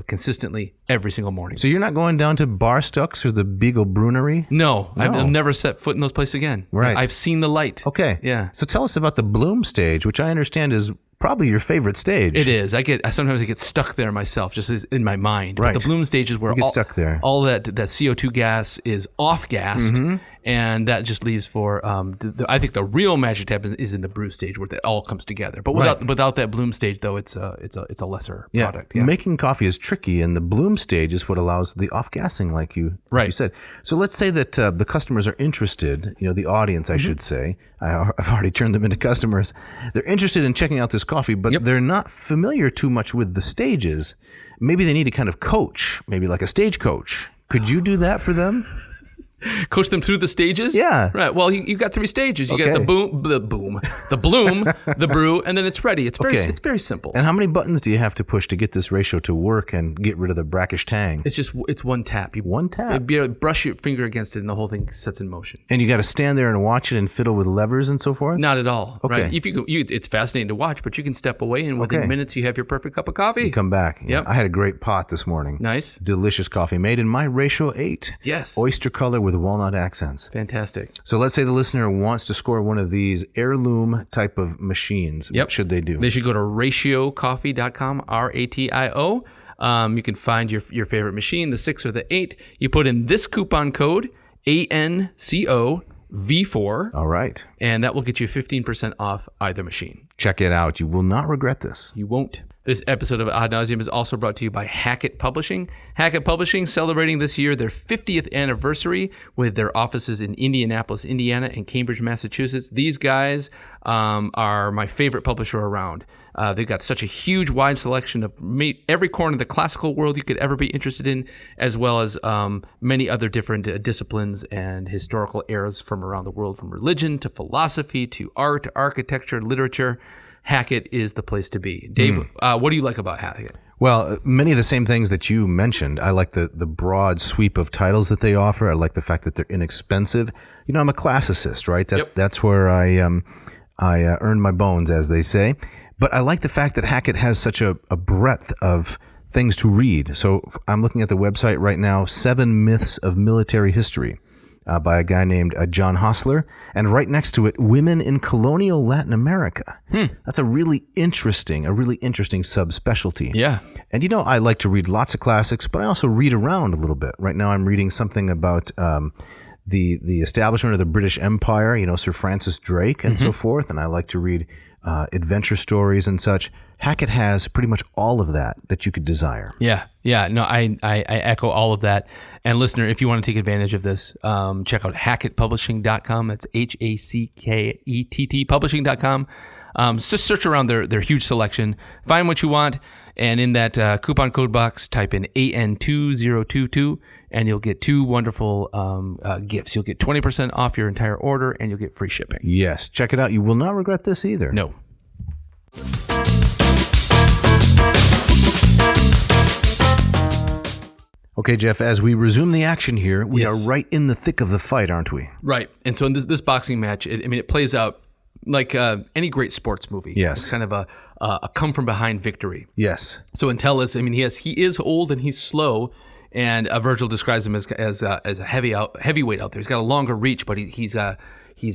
consistently every single morning. So you're not going down to Bar Stucks or the Beagle Brewery? No. I'll never set foot in those places again. Right. I've seen the light. Okay. Yeah. So tell us about the Bloom stage, which I understand is probably your favorite stage. It is. Sometimes I get stuck there myself, just in my mind. Right. But the Bloom stage is where get stuck there. All that CO2 gas is off-gassed, and that just leaves for I think the real magic happens is in the brew stage where it all comes together. But without that Bloom stage, though, it's a lesser product. Yeah. Making coffee is tricky, and the Bloom stage is what allows the off-gassing, like you said. So let's say that the customers are interested. The audience, I should say. I've already turned them into customers. They're interested in checking out this coffee, but they're not familiar too much with the stages. Maybe they need a kind of coach, maybe like a stage coach. Could you do that for them? Coach them through the stages? Yeah. Right. Well, you've got 3 stages. You got the bloom, the bloom, the brew, and then it's ready. It's very simple. And how many buttons do you have to push to get this ratio to work and get rid of the brackish tang? It's one tap. One tap? You brush your finger against it, and the whole thing sets in motion. And you got to stand there and watch it and fiddle with levers and so forth? Not at all. Okay. Right? If it's fascinating to watch, but you can step away, and within minutes you have your perfect cup of coffee. You come back. Yep. I had a great pot this morning. Nice. Delicious coffee made in my Ratio 8. Yes. Oyster color with walnut accents. Fantastic. So let's say the listener wants to score one of these heirloom type of machines. What should they do? They should go to ratiocoffee.com, RATIO. You can find your favorite machine, the 6 or the 8. You put in this coupon code, ANCOV4. All right. And that will get you 15% off either machine. Check it out. You will not regret this. You won't. This episode of Ad Nauseam is also brought to you by Hackett Publishing. Hackett Publishing celebrating this year their 50th anniversary with their offices in Indianapolis, Indiana, and Cambridge, Massachusetts. These guys are my favorite publisher around. They've got such a huge, wide selection of every corner of the classical world you could ever be interested in, as well as many other different disciplines and historical eras from around the world, from religion to philosophy to art, architecture, literature. Hackett is the place to be. Dave, what do you like about Hackett? Well, many of the same things that you mentioned. I like the broad sweep of titles that they offer. I like the fact that they're inexpensive. I'm a classicist, right? That's where I earn my bones, as they say. But I like the fact that Hackett has such a breadth of things to read. So I'm looking at the website right now, 7 Myths of Military History. By a guy named John Hostler, and right next to it, Women in Colonial Latin America. That's a really interesting subspecialty. Yeah. And I like to read lots of classics, but I also read around a little bit. Right now I'm reading something about the establishment of the British Empire, Sir Francis Drake and so forth, and I like to read adventure stories and such. Hackett has pretty much all of that you could desire. Yeah. No, I echo all of that. And listener, if you want to take advantage of this, check out hackettpublishing.com. That's HACKETT publishing.com. Just search around their huge selection, find what you want, and in that coupon code box, type in AN2022, and you'll get 2 wonderful gifts. You'll get 20% off your entire order, and you'll get free shipping. Yes, check it out. You will not regret this either. No. Okay, Jeff, as we resume the action here, we are right in the thick of the fight, aren't we? Right. And so in this boxing match, it plays out like any great sports movie. Yes. It's kind of a come-from-behind victory. Yes. So Entellus, he is old and he's slow, and Vergil describes him as a heavyweight out there. He's got a longer reach, but he's kind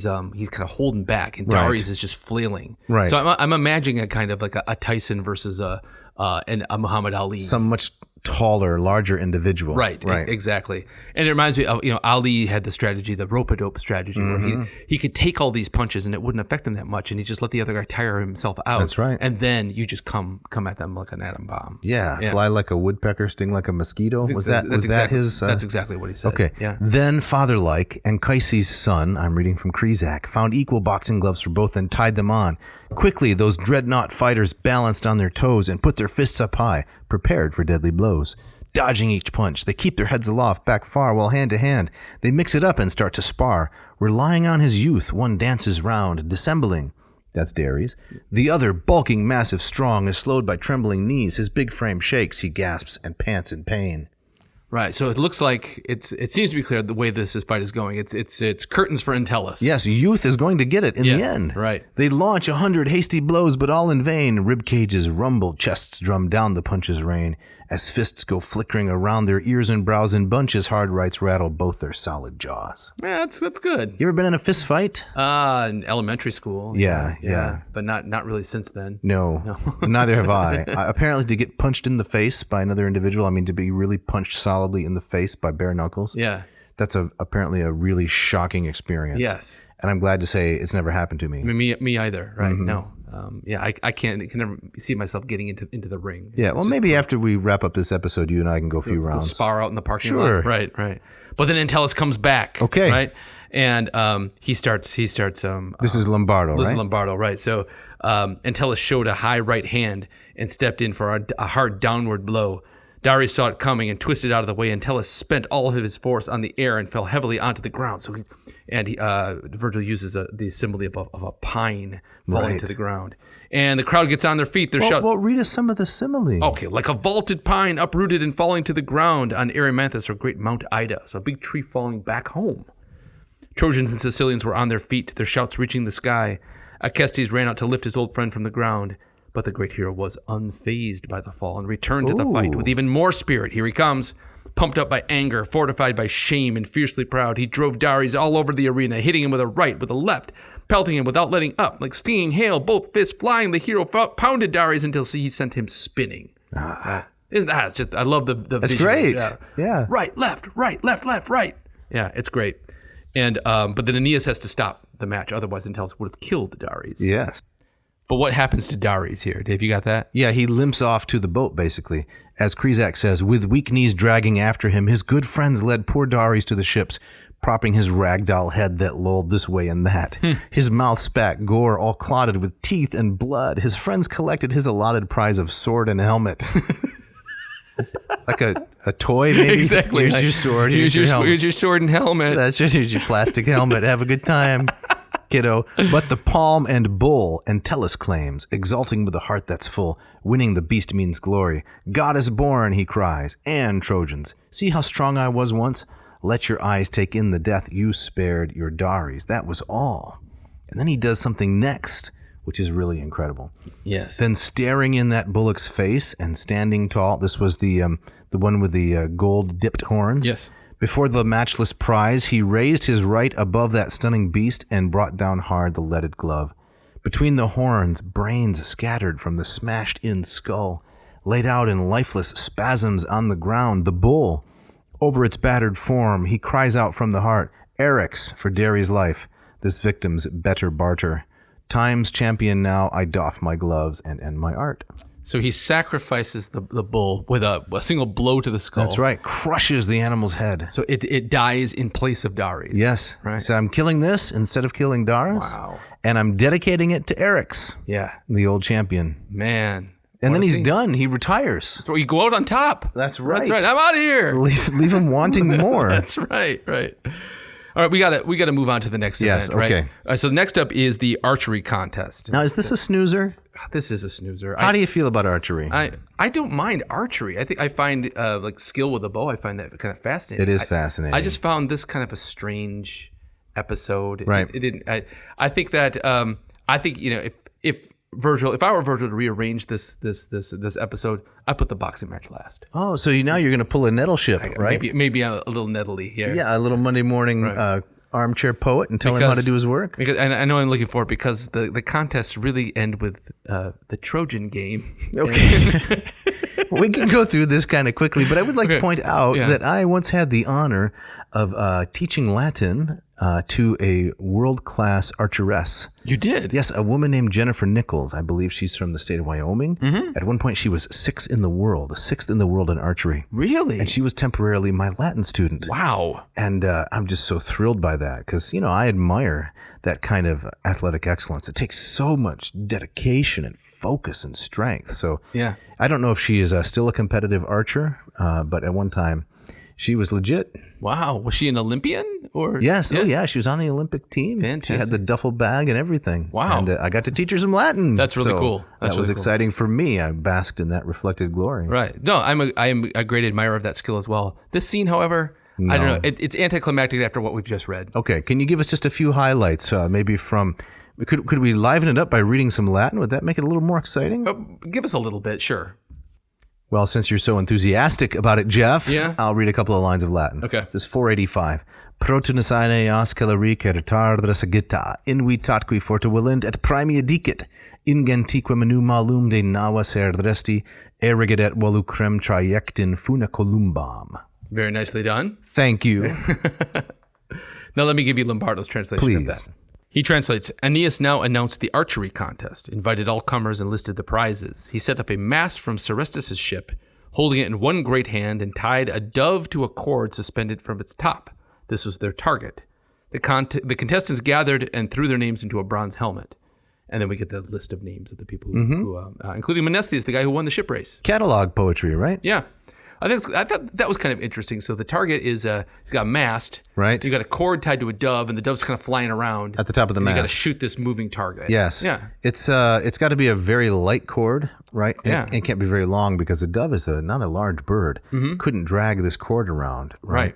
of holding back, and Darius is just flailing. Right. So I'm imagining a kind of like a Tyson versus a Muhammad Ali. Some much taller, larger individual. Right. Exactly. And it reminds me of, Ali had the strategy, the rope-a-dope strategy, where he could take all these punches and it wouldn't affect him that much, and he just let the other guy tire himself out. That's right. And then you just come at them like an atom bomb. Yeah. Fly like a woodpecker, sting like a mosquito. That his? That's exactly what he said. Okay. Yeah. Then father-like, Anchises' son, I'm reading from Kresak, found equal boxing gloves for both and tied them on. Quickly, those dreadnought fighters balanced on their toes and put their fists up high, prepared for deadly blows. Dodging each punch, they keep their heads aloft, back far, while hand to hand, they mix it up and start to spar. Relying on his youth, one dances round, dissembling. That's Darius. The other, bulking, massive, strong, is slowed by trembling knees. His big frame shakes, he gasps and pants in pain. Right, so it looks like it seems to be clear the way this fight is going. It's curtains for Entellus. Yes, youth is going to get it in the end. Right. They launch 100 hasty blows, but all in vain. Rib cages rumble, chests drum down the punches rain. As fists go flickering around their ears and brows in bunches, hard rights rattle both their solid jaws. Yeah, that's good. You ever been in a fist fight? In elementary school. Yeah. But not really since then. No. Neither have I. Apparently to get punched in the face by another individual, to be really punched solidly in the face by bare knuckles. Yeah. That's apparently a really shocking experience. Yes. And I'm glad to say it's never happened to me. Me either, right? Mm-hmm. No. I can never see myself getting into the ring. Maybe after we wrap up this episode, you and I can go a few rounds. Spar out in the parking lot. Right. But then Entellus comes back. Okay. Right. And he starts. This is Lombardo, right? This is Lombardo, right? So Entellus showed a high right hand and stepped in for a hard downward blow. Darius saw it coming and twisted out of the way. Entellus spent all of his force on the air and fell heavily onto the ground. So Vergil uses the symbol of a pine falling to the ground. And the crowd gets on their feet. They're shouting. Well, read us some of the simile. Okay, like a vaulted pine uprooted and falling to the ground on Erymanthus or great Mount Ida. So a big tree falling back home. Trojans and Sicilians were on their feet, their shouts reaching the sky. Acestes ran out to lift his old friend from the ground. But the great hero was unfazed by the fall and returned to the fight with even more spirit. Here he comes. Pumped up by anger, fortified by shame, and fiercely proud, he drove Darius all over the arena, hitting him with a right, with a left, pelting him without letting up. Like stinging hail, both fists flying, the hero pounded Darius until he sent him spinning. Isn't that? It's just, I love the That's visuals. great. Yeah. Right, left, right. Yeah, it's great. And but then Aeneas has to stop the match, otherwise Entellus would have killed Darius. Yes. But what happens to Darius here? Dave, you got that? Yeah, he limps off to the boat, basically. As Kresak says, with weak knees dragging after him, his good friends led poor Darius to the ships, propping his ragdoll head that lolled this way and that. His mouth spat gore, all clotted with teeth and blood. His friends collected his allotted prize of sword and helmet. Like a toy, maybe? Exactly. Here's your sword, here's your helmet. Here's your sword and helmet. That's just here's your plastic helmet. Have a good time, kiddo. But the palm and bull, Entellus claims, exulting with a heart that's full. Winning the beast means glory. God is born, he cries. And Trojans, see how strong I was once? Let your eyes take in the death you spared your Darius. That was all. And then he does something next, which is really incredible. Yes. Then staring in that bullock's face and standing tall. This was the one with the gold-dipped horns. Yes. Before the matchless prize, he raised his right above that stunning beast and brought down hard the leaded glove. Between the horns, brains scattered from the smashed-in skull, laid out in lifeless spasms on the ground. The bull, over its battered form, he cries out from the heart, Eryx, for Darius' life, this victim's better barter. Time's champion now, I doff my gloves and end my art. So he sacrifices the bull with a single blow to the skull. That's right. Crushes the animal's head. So it dies in place of Darius. Yes. Right. So I'm killing this instead of killing Darius. Wow. And I'm dedicating it to Eryx. Yeah. The old champion. Man. And then he's done. He retires. So you go out on top. That's right. That's right. I'm out of here. Leave him wanting more. That's right. Right. All right, we got to move on to the next event, right? Okay. So next up is the archery contest. Now, is this a snoozer? This is a snoozer. How do you feel about archery? I don't mind archery. I find like skill with a bow. I find that kind of fascinating. It is fascinating. I just found this kind of a strange episode. Right. It didn't. I think that if Vergil, if I were Vergil to rearrange this episode, I put the boxing match last. Oh, so now you're going to pull a Nettleship, right? Maybe a little nettly here. Yeah, a little Monday morning armchair poet and tell him how to do his work. Because I know I'm looking for it because the contests really end with the Trojan Game. Okay. We can go through this kind of quickly, but I would like to point out that I once had the honor of teaching Latin to a world-class archeress. You did? Yes, a woman named Jennifer Nichols. I believe she's from the state of Wyoming. Mm-hmm. At one point, she was sixth in the world in archery. Really? And she was temporarily my Latin student. Wow. And I'm just so thrilled by that because, I admire that kind of athletic excellence. It takes so much dedication and focus and strength. So I don't know if she is still a competitive archer, but at one time she was legit. Wow. Was she an Olympian? Or Yes. Oh, yeah. She was on the Olympic team. Fantastic. She had the duffel bag and everything. Wow. And I got to teach her some Latin. That's really cool. That was exciting for me. I basked in that reflected glory. Right. No, I am a great admirer of that skill as well. This scene, however, I don't know. It's anticlimactic after what we've just read. Okay. Can you give us just a few highlights, maybe from... Could we liven it up by reading some Latin? Would that make it a little more exciting? Give us a little bit, sure. Well, since you're so enthusiastic about it, Jeff, Yeah. I'll read a couple of lines of Latin. Okay. This is 485. Protunisane asceleric retardres agita, invitatque fortuvalent et praemia dicit, ingentique menu malum de nava serdresti, erigidet volucrem trajectin funa columbam. Very nicely done. Thank you. Now let me give you Lombardo's translation of that. He translates, Aeneas now announced the archery contest, invited all comers and listed the prizes. He set up a mast from Serestus' ship, holding it in one great hand, and tied a dove to a cord suspended from its top. This was their target. The contestants gathered and threw their names into a bronze helmet. And then we get the list of names of the people who including Menestheus, the guy who won the ship race. Catalog poetry, right? Yeah. I thought that was kind of interesting. So the target is he's got a mast. Right. You got a cord tied to a dove, and the dove's kind of flying around at the top of the mast. You got to shoot this moving target. Yes. Yeah. It's got to be a very light cord, right? Yeah. It can't be very long because the dove is not a large bird. Mm-hmm. Couldn't drag this cord around. Right.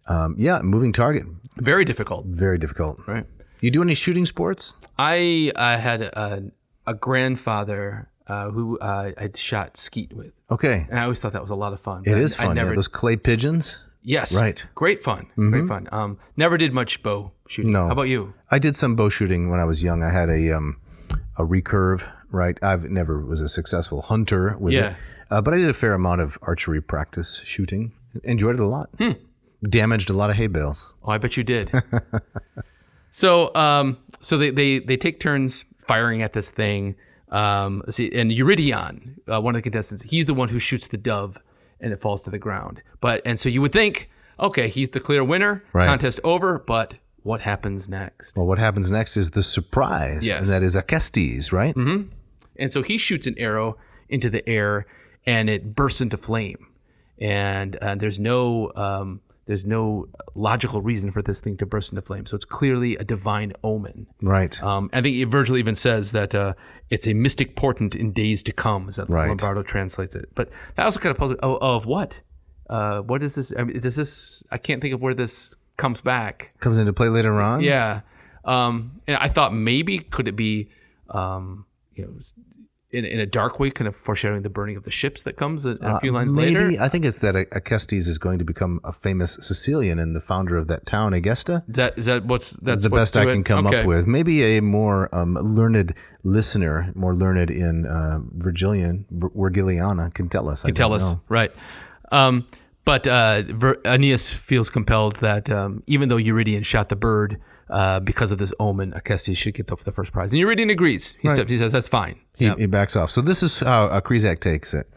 Moving target. Very difficult. Very difficult. Right. You do any shooting sports? I had a grandfather who I'd shot skeet with. Okay. And I always thought that was a lot of fun. It is fun. Those clay pigeons. Yes. Right. Great fun. Mm-hmm. Great fun. Never did much bow shooting. No. How about you? I did some bow shooting when I was young. I had a recurve. Right. I've never was a successful hunter with it. But I did a fair amount of archery practice shooting. Enjoyed it a lot. Damaged a lot of hay bales. Oh, I bet you did. So they take turns firing at this thing. Let's see, and Eurydion, one of the contestants, he's the one who shoots the dove, and it falls to the ground. And so you would think, okay, he's the clear winner. Right. Contest over. But what happens next? Well, what happens next is the surprise, and that is Acestes, right? Mm-hmm. And so he shoots an arrow into the air, and it bursts into flame. And there's no logical reason for this thing to burst into flame. So it's clearly a divine omen. Right. I think Vergil even says that it's a mystic portent in days to come, as Lombardo translates it. But that also kind of puzzles of what? What is this? I mean, does this? I can't think of where this comes back. Comes into play later on? Yeah. And I thought maybe could it be, in a dark way, kind of foreshadowing the burning of the ships that comes a few lines later? I think it's that Acestes is going to become a famous Sicilian and the founder of that town, Egesta. Is that that's the best I can come up with. Maybe a more learned listener, more learned in Vergiliana, can tell us. Right. But Aeneas feels compelled that even though Eurydion shot the bird, because of this omen, Acestes should get the first prize. And Eurydion agrees. He says that's fine. He backs off. So this is how Chrysac takes it.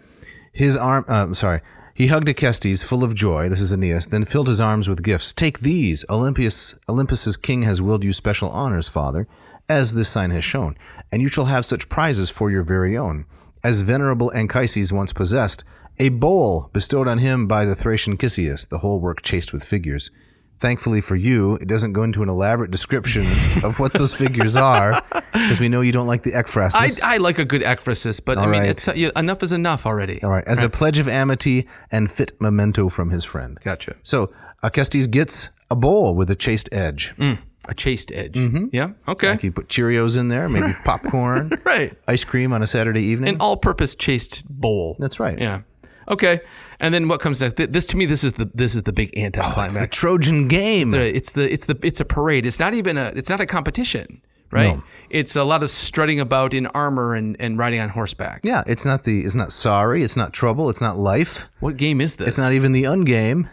He hugged Acestes full of joy, this is Aeneas, then filled his arms with gifts. Take these. Olympus's king has willed you special honors, father, as this sign has shown, and you shall have such prizes for your very own. as venerable Anchises once possessed, a bowl bestowed on him by the Thracian Chrysias, the whole work chased with figures. Thankfully for you, it doesn't go into an elaborate description of what those figures are, because we know you don't like the ekphrasis. I like a good ekphrasis, but All I mean, right. enough is enough already. All right, as a pledge of amity and fit memento from his friend. Gotcha. So Acestes gets a bowl with a chaste edge. A chaste edge. Yeah. Okay. Like you put Cheerios in there, maybe popcorn, Right. ice cream on a Saturday evening. An all-purpose chaste bowl. That's right. Yeah. Okay. And then what comes next? This to me, this is the big anticlimax. It's the Trojan Game. It's a parade. It's not a competition, right? No. It's a lot of strutting about in armor and riding on horseback. Yeah, it's not sorry, it's not trouble, it's not life. What game is this? It's not even the ungame.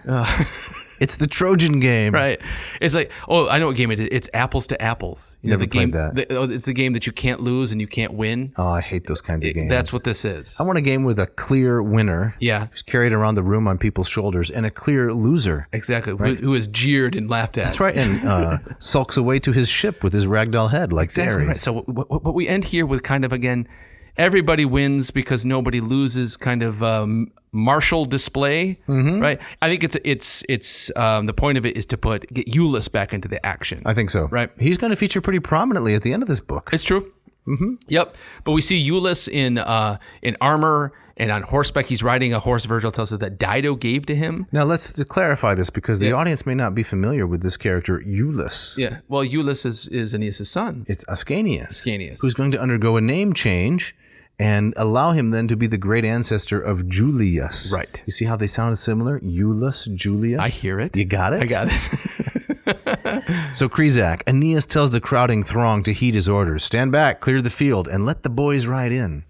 It's the Trojan Game. Right. It's like, oh, I know what game it is. It's apples to apples. You know, Never the game played that. It's the game that you can't lose and you can't win. Oh, I hate those kinds of games. That's what this is. I want a game with a clear winner. Yeah. Who's carried around the room on people's shoulders, and a clear loser. Exactly. Who is jeered and laughed at. That's right, and sulks away to his ship with his ragdoll head like Exactly Ares. right. So what we end here with kind of, again, everybody wins because nobody loses kind of martial display, right? I think it's the point of it is to get Iulus back into the action. I think so. Right. He's going to feature pretty prominently at the end of this book. It's true. Yep. But we see Iulus in armor and on horseback. He's riding a horse. Vergil tells us that Dido gave to him. Now let's clarify this because the audience may not be familiar with this character, Iulus. Yeah. Well, Iulus is Aeneas' son. It's Ascanius, Ascanius. who's going to undergo a name change and allow him then to be the great ancestor of Julius. Right. You see how they sounded similar? Iulus, Julius. I hear it. You got it? I got it. So Chrysac, Aeneas tells the crowding throng to heed his orders. Stand back, clear the field, and let the boys ride in.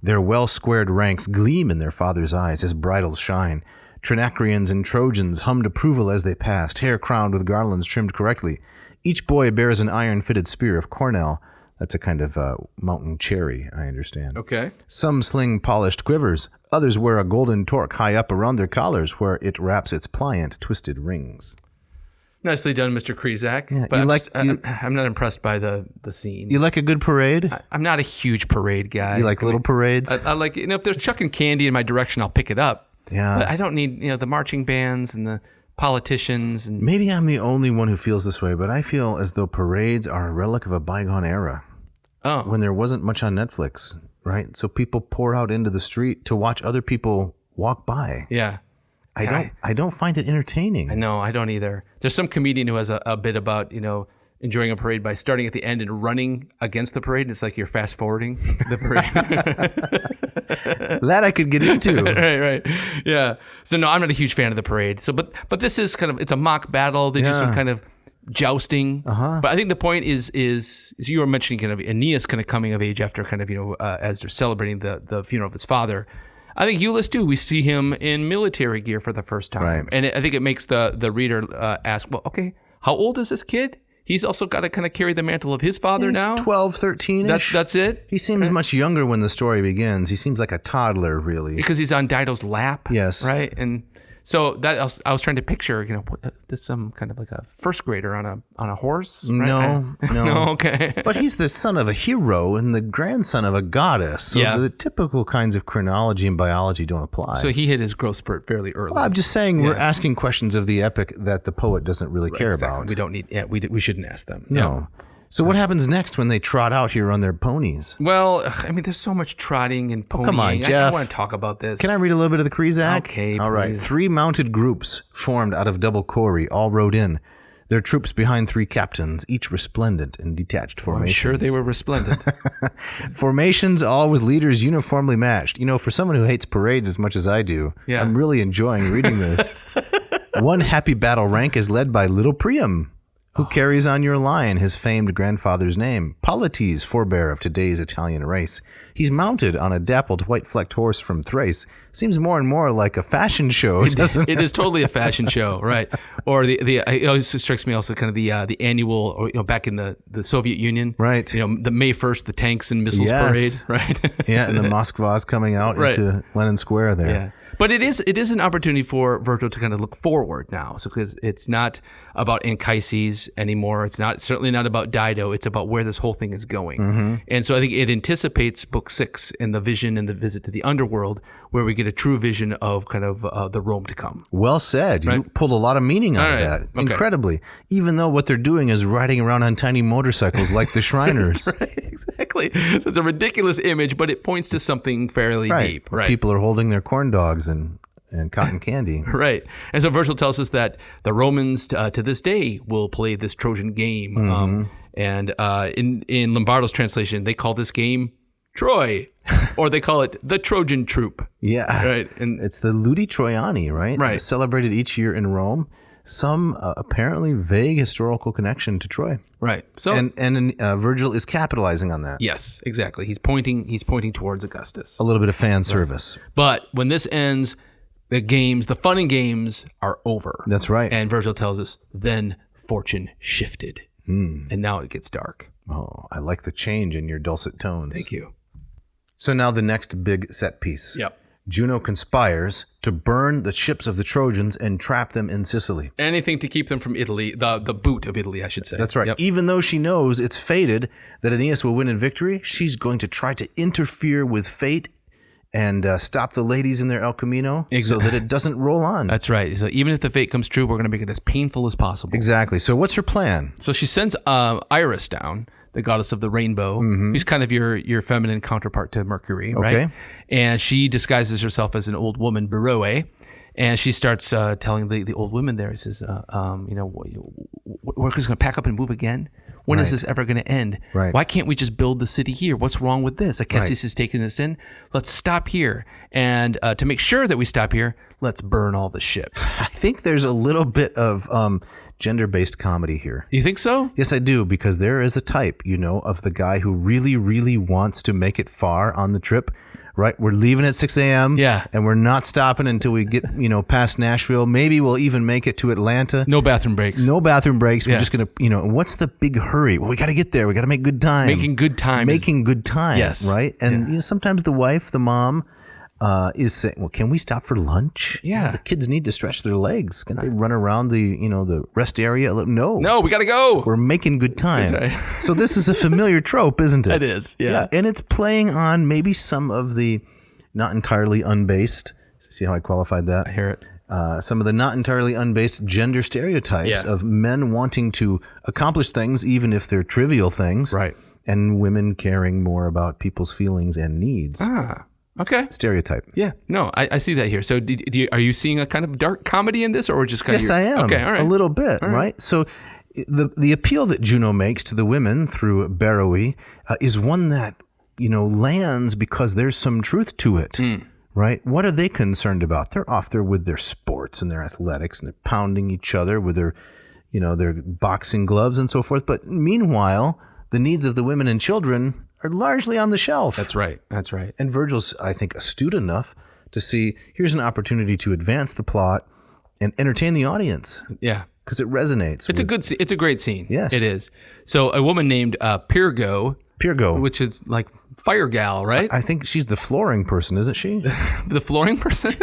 Their well-squared ranks gleam in their father's eyes as bridles shine. Trinacrians and Trojans hummed approval as they passed, hair crowned with garlands trimmed correctly. Each boy bears an iron-fitted spear of cornel. That's a kind of mountain cherry, I understand. Okay. Some sling polished quivers. Others wear a golden torque high up around their collars where it wraps its pliant, twisted rings. Nicely done, Mr. Chrysac. Yeah, but I'm not impressed by the scene. You like a good parade? I'm not a huge parade guy. You like little parades? I like, if they're chucking candy in my direction, I'll pick it up. Yeah. But I don't need, the marching bands and the politicians. And Maybe I'm the only one who feels this way, but I feel as though parades are a relic of a bygone era. Oh. When there wasn't much on Netflix, right? So people pour out into the street to watch other people walk by. Yeah. I don't find it entertaining. I know, I don't either. There's some comedian who has a bit about, enjoying a parade by starting at the end and running against the parade. It's like you're fast forwarding the parade. That I could get into. Right. Yeah. So no, I'm not a huge fan of the parade. So, but this is it's a mock battle. They do some kind of jousting. But I think the point is you were mentioning kind of Aeneas kind of coming of age after kind of, as they're celebrating the funeral of his father. I think Iulus too. We see him in military gear for the first time. Right. And I think it makes the reader ask, well, okay, how old is this kid? He's also got to kind of carry the mantle of his father now. 12, 13-ish. That's it? He seems much younger when the story begins. He seems like a toddler, really. Because he's on Dido's lap. Yes. Right? And so that I was trying to picture, this some kind of like a first grader on a horse. Right? No. No, okay. But he's the son of a hero and the grandson of a goddess. So the typical kinds of chronology and biology don't apply. So he hit his growth spurt fairly early. Well, I'm just saying we're asking questions of the epic that the poet doesn't really care exactly. about. We don't need. Yeah, we shouldn't ask them. No. Yeah. So what happens next when they trot out here on their ponies? Well, I mean, there's so much trotting and ponying. Come on, I Jeff. want to talk about this. Can I read a little bit of the Chrysac? Okay, All right. please. 3 mounted groups formed out of double quarry all rode in. Their troops behind 3 captains, each resplendent in detached formations. I'm sure they were resplendent. Formations all with leaders uniformly matched. For someone who hates parades as much as I do, I'm really enjoying reading this. One happy battle rank is led by little Priam, who carries on your line his famed grandfather's name, Polites, forebear of today's Italian race. He's mounted on a dappled white-flecked horse from Thrace. Seems more and more like a fashion show, doesn't it? It is totally a fashion show, right? Or it always strikes me also kind of the annual, or back in the Soviet Union, Right. The May 1st, the tanks and missiles Yes. parade, right? Yeah, and the Moskva's coming out Right. into Lenin Square there. Yeah. But it is an opportunity for Vergil to kind of look forward now. So because it's not about Anchises anymore. It's certainly not about Dido. It's about where this whole thing is going. And so I think it anticipates book 6 in the vision and the visit to the underworld, where we get a true vision of kind of the Rome to come. Well said. Right? You pulled a lot of meaning out of that. Okay. Incredibly. Even though what they're doing is riding around on tiny motorcycles like the Shriners. That's right, exactly. So it's a ridiculous image, but it points to something fairly deep. Right. People are holding their corn dogs and cotton candy. Right. And so Vergil tells us that the Romans to this day will play this Trojan game. And in Lombardo's translation, they call this game Troy, or they call it the Trojan Troop. Yeah. Right. And it's the Ludi Troiani, right? Right. Celebrated each year in Rome. Some apparently vague historical connection to Troy. Right. So and Vergil is capitalizing on that. Yes, exactly. He's pointing towards Augustus. A little bit of fan service. But when this ends, the fun and games are over. That's right. And Vergil tells us, then fortune shifted. And now it gets dark. Oh, I like the change in your dulcet tones. Thank you. So now the next big set piece. Yep. Juno conspires to burn the ships of the Trojans and trap them in Sicily. Anything to keep them from Italy, the boot of Italy, I should say. That's right. Yep. Even though she knows it's fated that Aeneas will win in victory, she's going to try to interfere with fate and stop the ladies in their El Camino so that it doesn't roll on. That's right. So even if the fate comes true, we're going to make it as painful as possible. Exactly. So what's her plan? So she sends Iris down, the goddess of the rainbow, who's kind of your feminine counterpart to Mercury, right? Okay. And she disguises herself as an old woman, Beroe, and she starts telling the old women there, says, we're just going to pack up and move again? When is this ever going to end? Right. Why can't we just build the city here? What's wrong with this? Acacius is taking us in. Let's stop here. And to make sure that we stop here, let's burn all the ships. I think there's a little bit of gender-based comedy here. You think so? Yes, I do, because there is a type, of the guy who really, really wants to make it far on the trip. Right, we're leaving at 6 a.m. Yeah, and we're not stopping until we get past Nashville. Maybe we'll even make it to Atlanta. No bathroom breaks. No bathroom breaks. Yeah. We're just gonna what's the big hurry? Well, we got to get there. We got to make good time. Making good time. Yes. Right. And sometimes the wife, the mom, is saying, "Well, can we stop for lunch? Yeah, the kids need to stretch their legs. Can't they run around the rest area? No, we gotta go. We're making good time. That's right. So this is a familiar trope, isn't it? It is. Yeah, and it's playing on maybe some of the not entirely unbased. See how I qualified that? I hear it. Some of the not entirely unbased gender stereotypes of men wanting to accomplish things, even if they're trivial things, right? And women caring more about people's feelings and needs. Okay. Stereotype. Yeah. No, I see that here. So are you seeing a kind of dark comedy in this, or just kind of... Yes, I am. Okay, all right. A little bit, right? So the appeal that Juno makes to the women through Beroe is one that, lands because there's some truth to it, right? What are they concerned about? They're off there with their sports and their athletics, and they're pounding each other with their boxing gloves and so forth. But meanwhile, the needs of the women and children are largely on the shelf. That's right. And Vergil's, I think, astute enough to see here's an opportunity to advance the plot and entertain the audience. Yeah. Because it resonates. It's a great scene. Yes. It is. So a woman named Pyrgo, which is like fire gal, right? I think she's the flooring person, isn't she? The flooring person?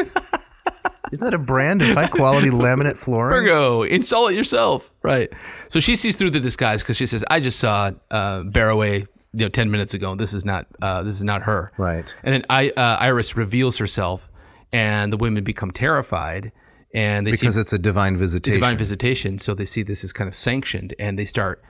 Isn't that a brand of high-quality laminate flooring? Pyrgo, install it yourself. Right. So she sees through the disguise because she says, I just saw Beroe 10 minutes ago. This is not her. Right. And then Iris reveals herself, and the women become terrified, and because it's a divine visitation. So they see this as kind of sanctioned, and they start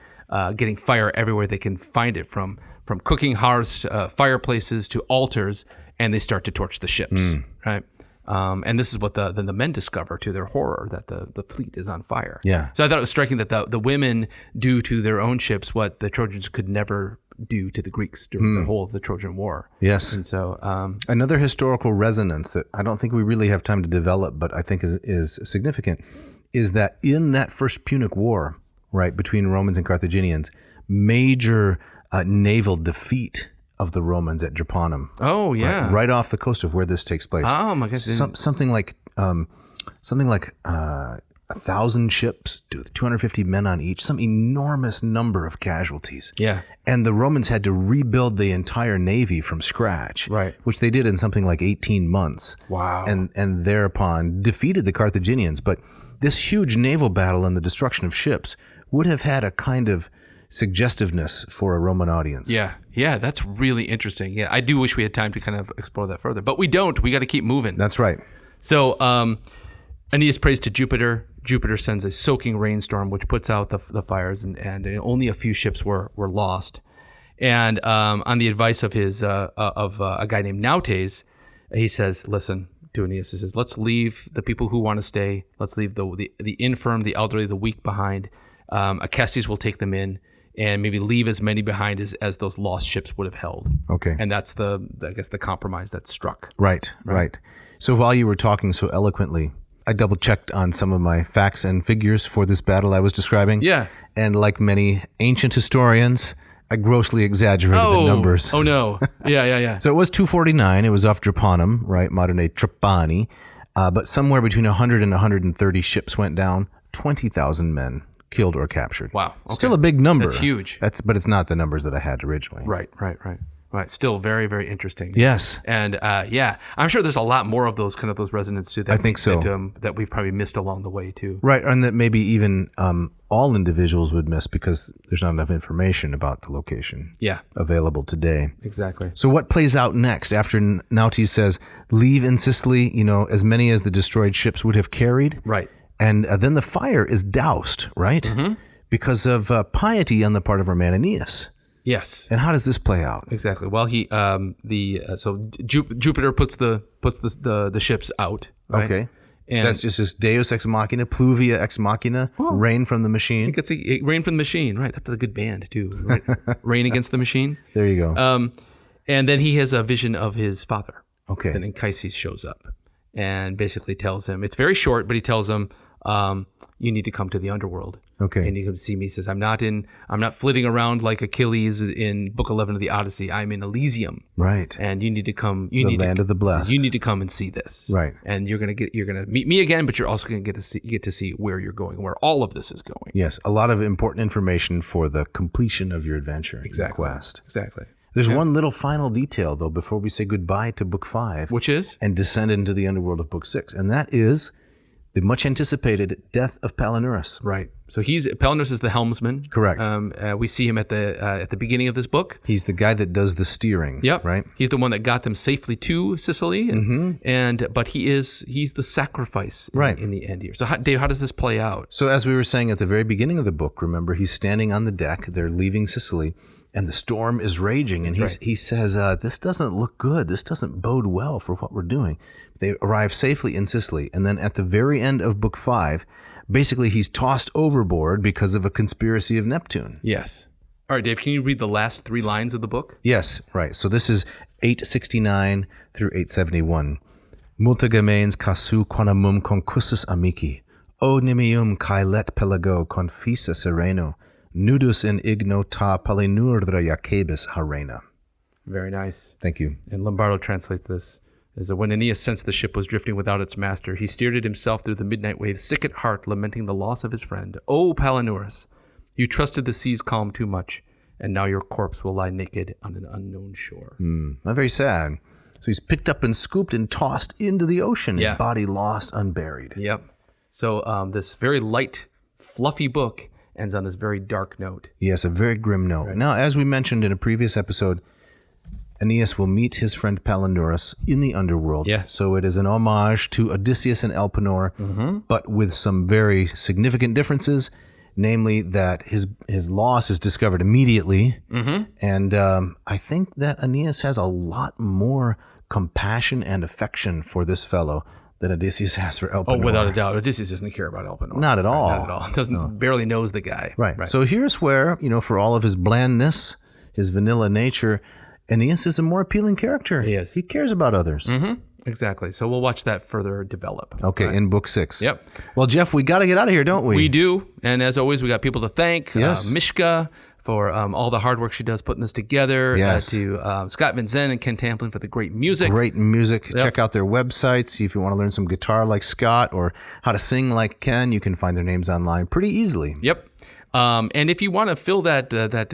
getting fire everywhere they can find it, from cooking hearths, fireplaces to altars, and they start to torch the ships. Right. And this is what the men discover to their horror, that the fleet is on fire. Yeah. So I thought it was striking that the women do to their own ships what the Trojans could never do to the Greeks during the whole of the Trojan War. Yes. And so another historical resonance that I don't think we really have time to develop, but I think is significant, is that in that first Punic War, right, between Romans and Carthaginians, major naval defeat of the Romans at Drepanum. Oh yeah, right off the coast of where this takes place. Oh my goodness. Something like 1,000 ships, 250 men on each, some enormous number of casualties. Yeah. And the Romans had to rebuild the entire navy from scratch, right? Which they did in something like 18 months. Wow. And thereupon defeated the Carthaginians. But this huge naval battle and the destruction of ships would have had a kind of suggestiveness for a Roman audience. Yeah, that's really interesting. Yeah, I do wish we had time to kind of explore that further, but we don't. We got to keep moving. That's right. So Aeneas prays to Jupiter. Jupiter sends a soaking rainstorm, which puts out the fires, and only a few ships were lost. And on the advice of his a guy named Nautes, he says, "Listen." To Aeneas, he says, "Let's leave the people who want to stay. Let's leave the infirm, the elderly, the weak behind. Acestes will take them in, and maybe leave as many behind as those lost ships would have held." Okay. And that's the compromise that's struck. Right. So while you were talking so eloquently, I double checked on some of my facts and figures for this battle I was describing. Yeah. And like many ancient historians, I grossly exaggerated the numbers. Oh no. Yeah. So it was 249. It was off Drepanum, right? Modern day Trapani. But somewhere between 100 and 130 ships went down. 20,000 men killed or captured. Wow. Okay. Still a big number. That's huge. But it's not the numbers that I had originally. Right. Still very, very interesting. Yes. And I'm sure there's a lot more of those resonance too. I think so. That we've probably missed along the way too. Right, and that maybe even all individuals would miss because there's not enough information about the location. Yeah. Available today. Exactly. So what plays out next after Nautes says, "Leave in Sicily, as many as the destroyed ships would have carried." Right. And then the fire is doused, right? Mm-hmm. Because of piety on the part of our man Aeneas. Yes. And how does this play out? Exactly. Well, Jupiter puts the ships out. Right? Okay. And that's just Deus ex machina, pluvia ex machina, rain from the machine. It gets rain from the machine, right? That's a good band too. Right? Rain against the machine. There you go. And then he has a vision of his father. Okay. And Anchises shows up and basically tells him, it's very short, but he tells him, you need to come to the underworld. Okay. And you can see me. He says, I'm not flitting around like Achilles in Book 11 of the Odyssey. I'm in Elysium. Right. And you need to come. The land of the blessed. You need to come and see this. Right. And you're gonna meet me again, but you're also gonna get to see where you're going, where all of this is going. Yes, a lot of important information for the completion of your adventure. Exactly. Your quest. Exactly. There's one little final detail though before we say goodbye to Book 5, which is and descend into the underworld of Book 6, and that is the much anticipated death of Palinurus. Right. So Palinurus is the helmsman. Correct. We see him at the beginning of this book. He's the guy that does the steering. Yep. Right. He's the one that got them safely to Sicily, but he's the sacrifice in the end here. So Dave, how does this play out? So as we were saying at the very beginning of the book, remember he's standing on the deck. They're leaving Sicily, and the storm is raging, and he says, "This doesn't look good. This doesn't bode well for what we're doing." They arrive safely in Sicily, and then at the very end of Book 5, basically he's tossed overboard because of a conspiracy of Neptune. Yes. All right, Dave, can you read the last 3 lines of the book? Yes, right. So this is 869 through 871. Multa gemens casu quanamum concussus amici, o nimium cae let pelago confisa sereno, nudus in igno ta palinurdra Jacobus harena. Very nice. Thank you. And Lombardo translates this as when Aeneas sensed the ship was drifting without its master, he steered it himself through the midnight waves, sick at heart, lamenting the loss of his friend. O Palinurus, you trusted the sea's calm too much, and now your corpse will lie naked on an unknown shore. Not very sad. So he's picked up and scooped and tossed into the ocean, his body lost unburied. Yep. So this very light, fluffy book ends on this very dark note. Yes, a very grim note. Right. Now, as we mentioned in a previous episode, Aeneas will meet his friend Palinurus in the underworld. Yeah. So it is an homage to Odysseus and Elpenor, but with some very significant differences, namely that his loss is discovered immediately. And I think that Aeneas has a lot more compassion and affection for this fellow than Odysseus has for Elpenor. Oh, without a doubt. Odysseus doesn't care about Elpenor. Not at all. Not at all. Barely knows the guy. Right. So here's where, for all of his blandness, his vanilla nature, Aeneas is a more appealing character. He is. He cares about others. Exactly. So we'll watch that further develop. Okay, in Book 6. Yep. Well, Jeff, we got to get out of here, don't we? We do. And as always, we got people to thank. Yes. Mishka for all the hard work she does putting this together. Yes. To Scott Van Zen and Ken Tamplin for the great music. Great music. Yep. Check out their website. See if you want to learn some guitar like Scott or how to sing like Ken. You can find their names online pretty easily. Yep. And if you want to fill that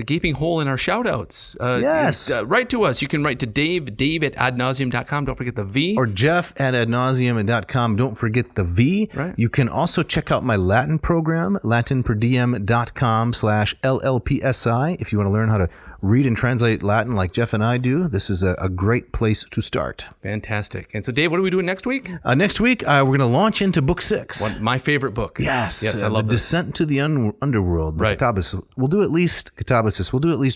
gaping hole in our shout-outs, yes. Write to us. You can write to Dave at adnauseam.com. Don't forget the V. Or Jeff at adnauseam.com. Don't forget the V. Right. You can also check out my Latin program, latinperdiem.com/LLPSI. If you want to learn how to read and translate Latin like Jeff and I do, this is a great place to start. Fantastic. And so, Dave, what are we doing next week? Next week, we're going to launch into Book 6. My favorite book. Yes. I love The Descent to the Underworld. Right. Catabasis. We'll do at least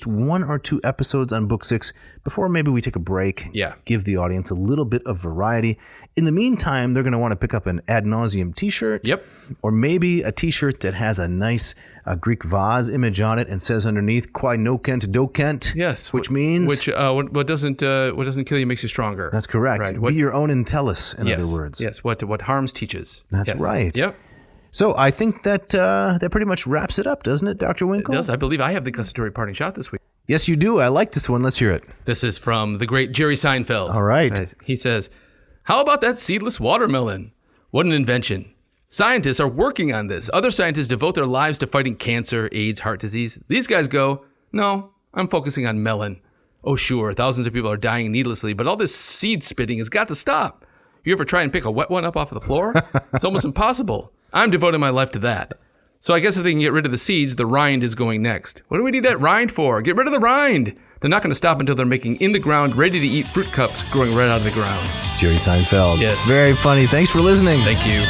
1 or 2 episodes on Book 6 before maybe we take a break. Yeah. Give the audience a little bit of variety. In the meantime, they're going to want to pick up an Ad Nauseam t-shirt. Yep. Or maybe a t-shirt that has a nice Greek vase image on it and says underneath, Quae nocent docent. Yes. Which means... what doesn't kill you makes you stronger. That's correct. Right. Be your own Entellus, in other words. Yes. What harms teaches. That's right. Yep. So I think that pretty much wraps it up, doesn't it, Dr. Winkle? It does. I believe I have the customary parting shot this week. Yes, you do. I like this one. Let's hear it. This is from the great Jerry Seinfeld. All right. He says, "How about that seedless watermelon? What an invention. Scientists are working on this. Other scientists devote their lives to fighting cancer, AIDS, heart disease. These guys go, no, I'm focusing on melon. Oh, sure, thousands of people are dying needlessly, but all this seed spitting has got to stop. You ever try and pick a wet one up off of the floor? It's almost impossible. I'm devoting my life to that. So I guess if they can get rid of the seeds, the rind is going next. What do we need that rind for? Get rid of the rind. They're not going to stop until they're making in the ground, ready to eat fruit cups growing right out of the ground." Jerry Seinfeld. Yes. Very funny. Thanks for listening. Thank you.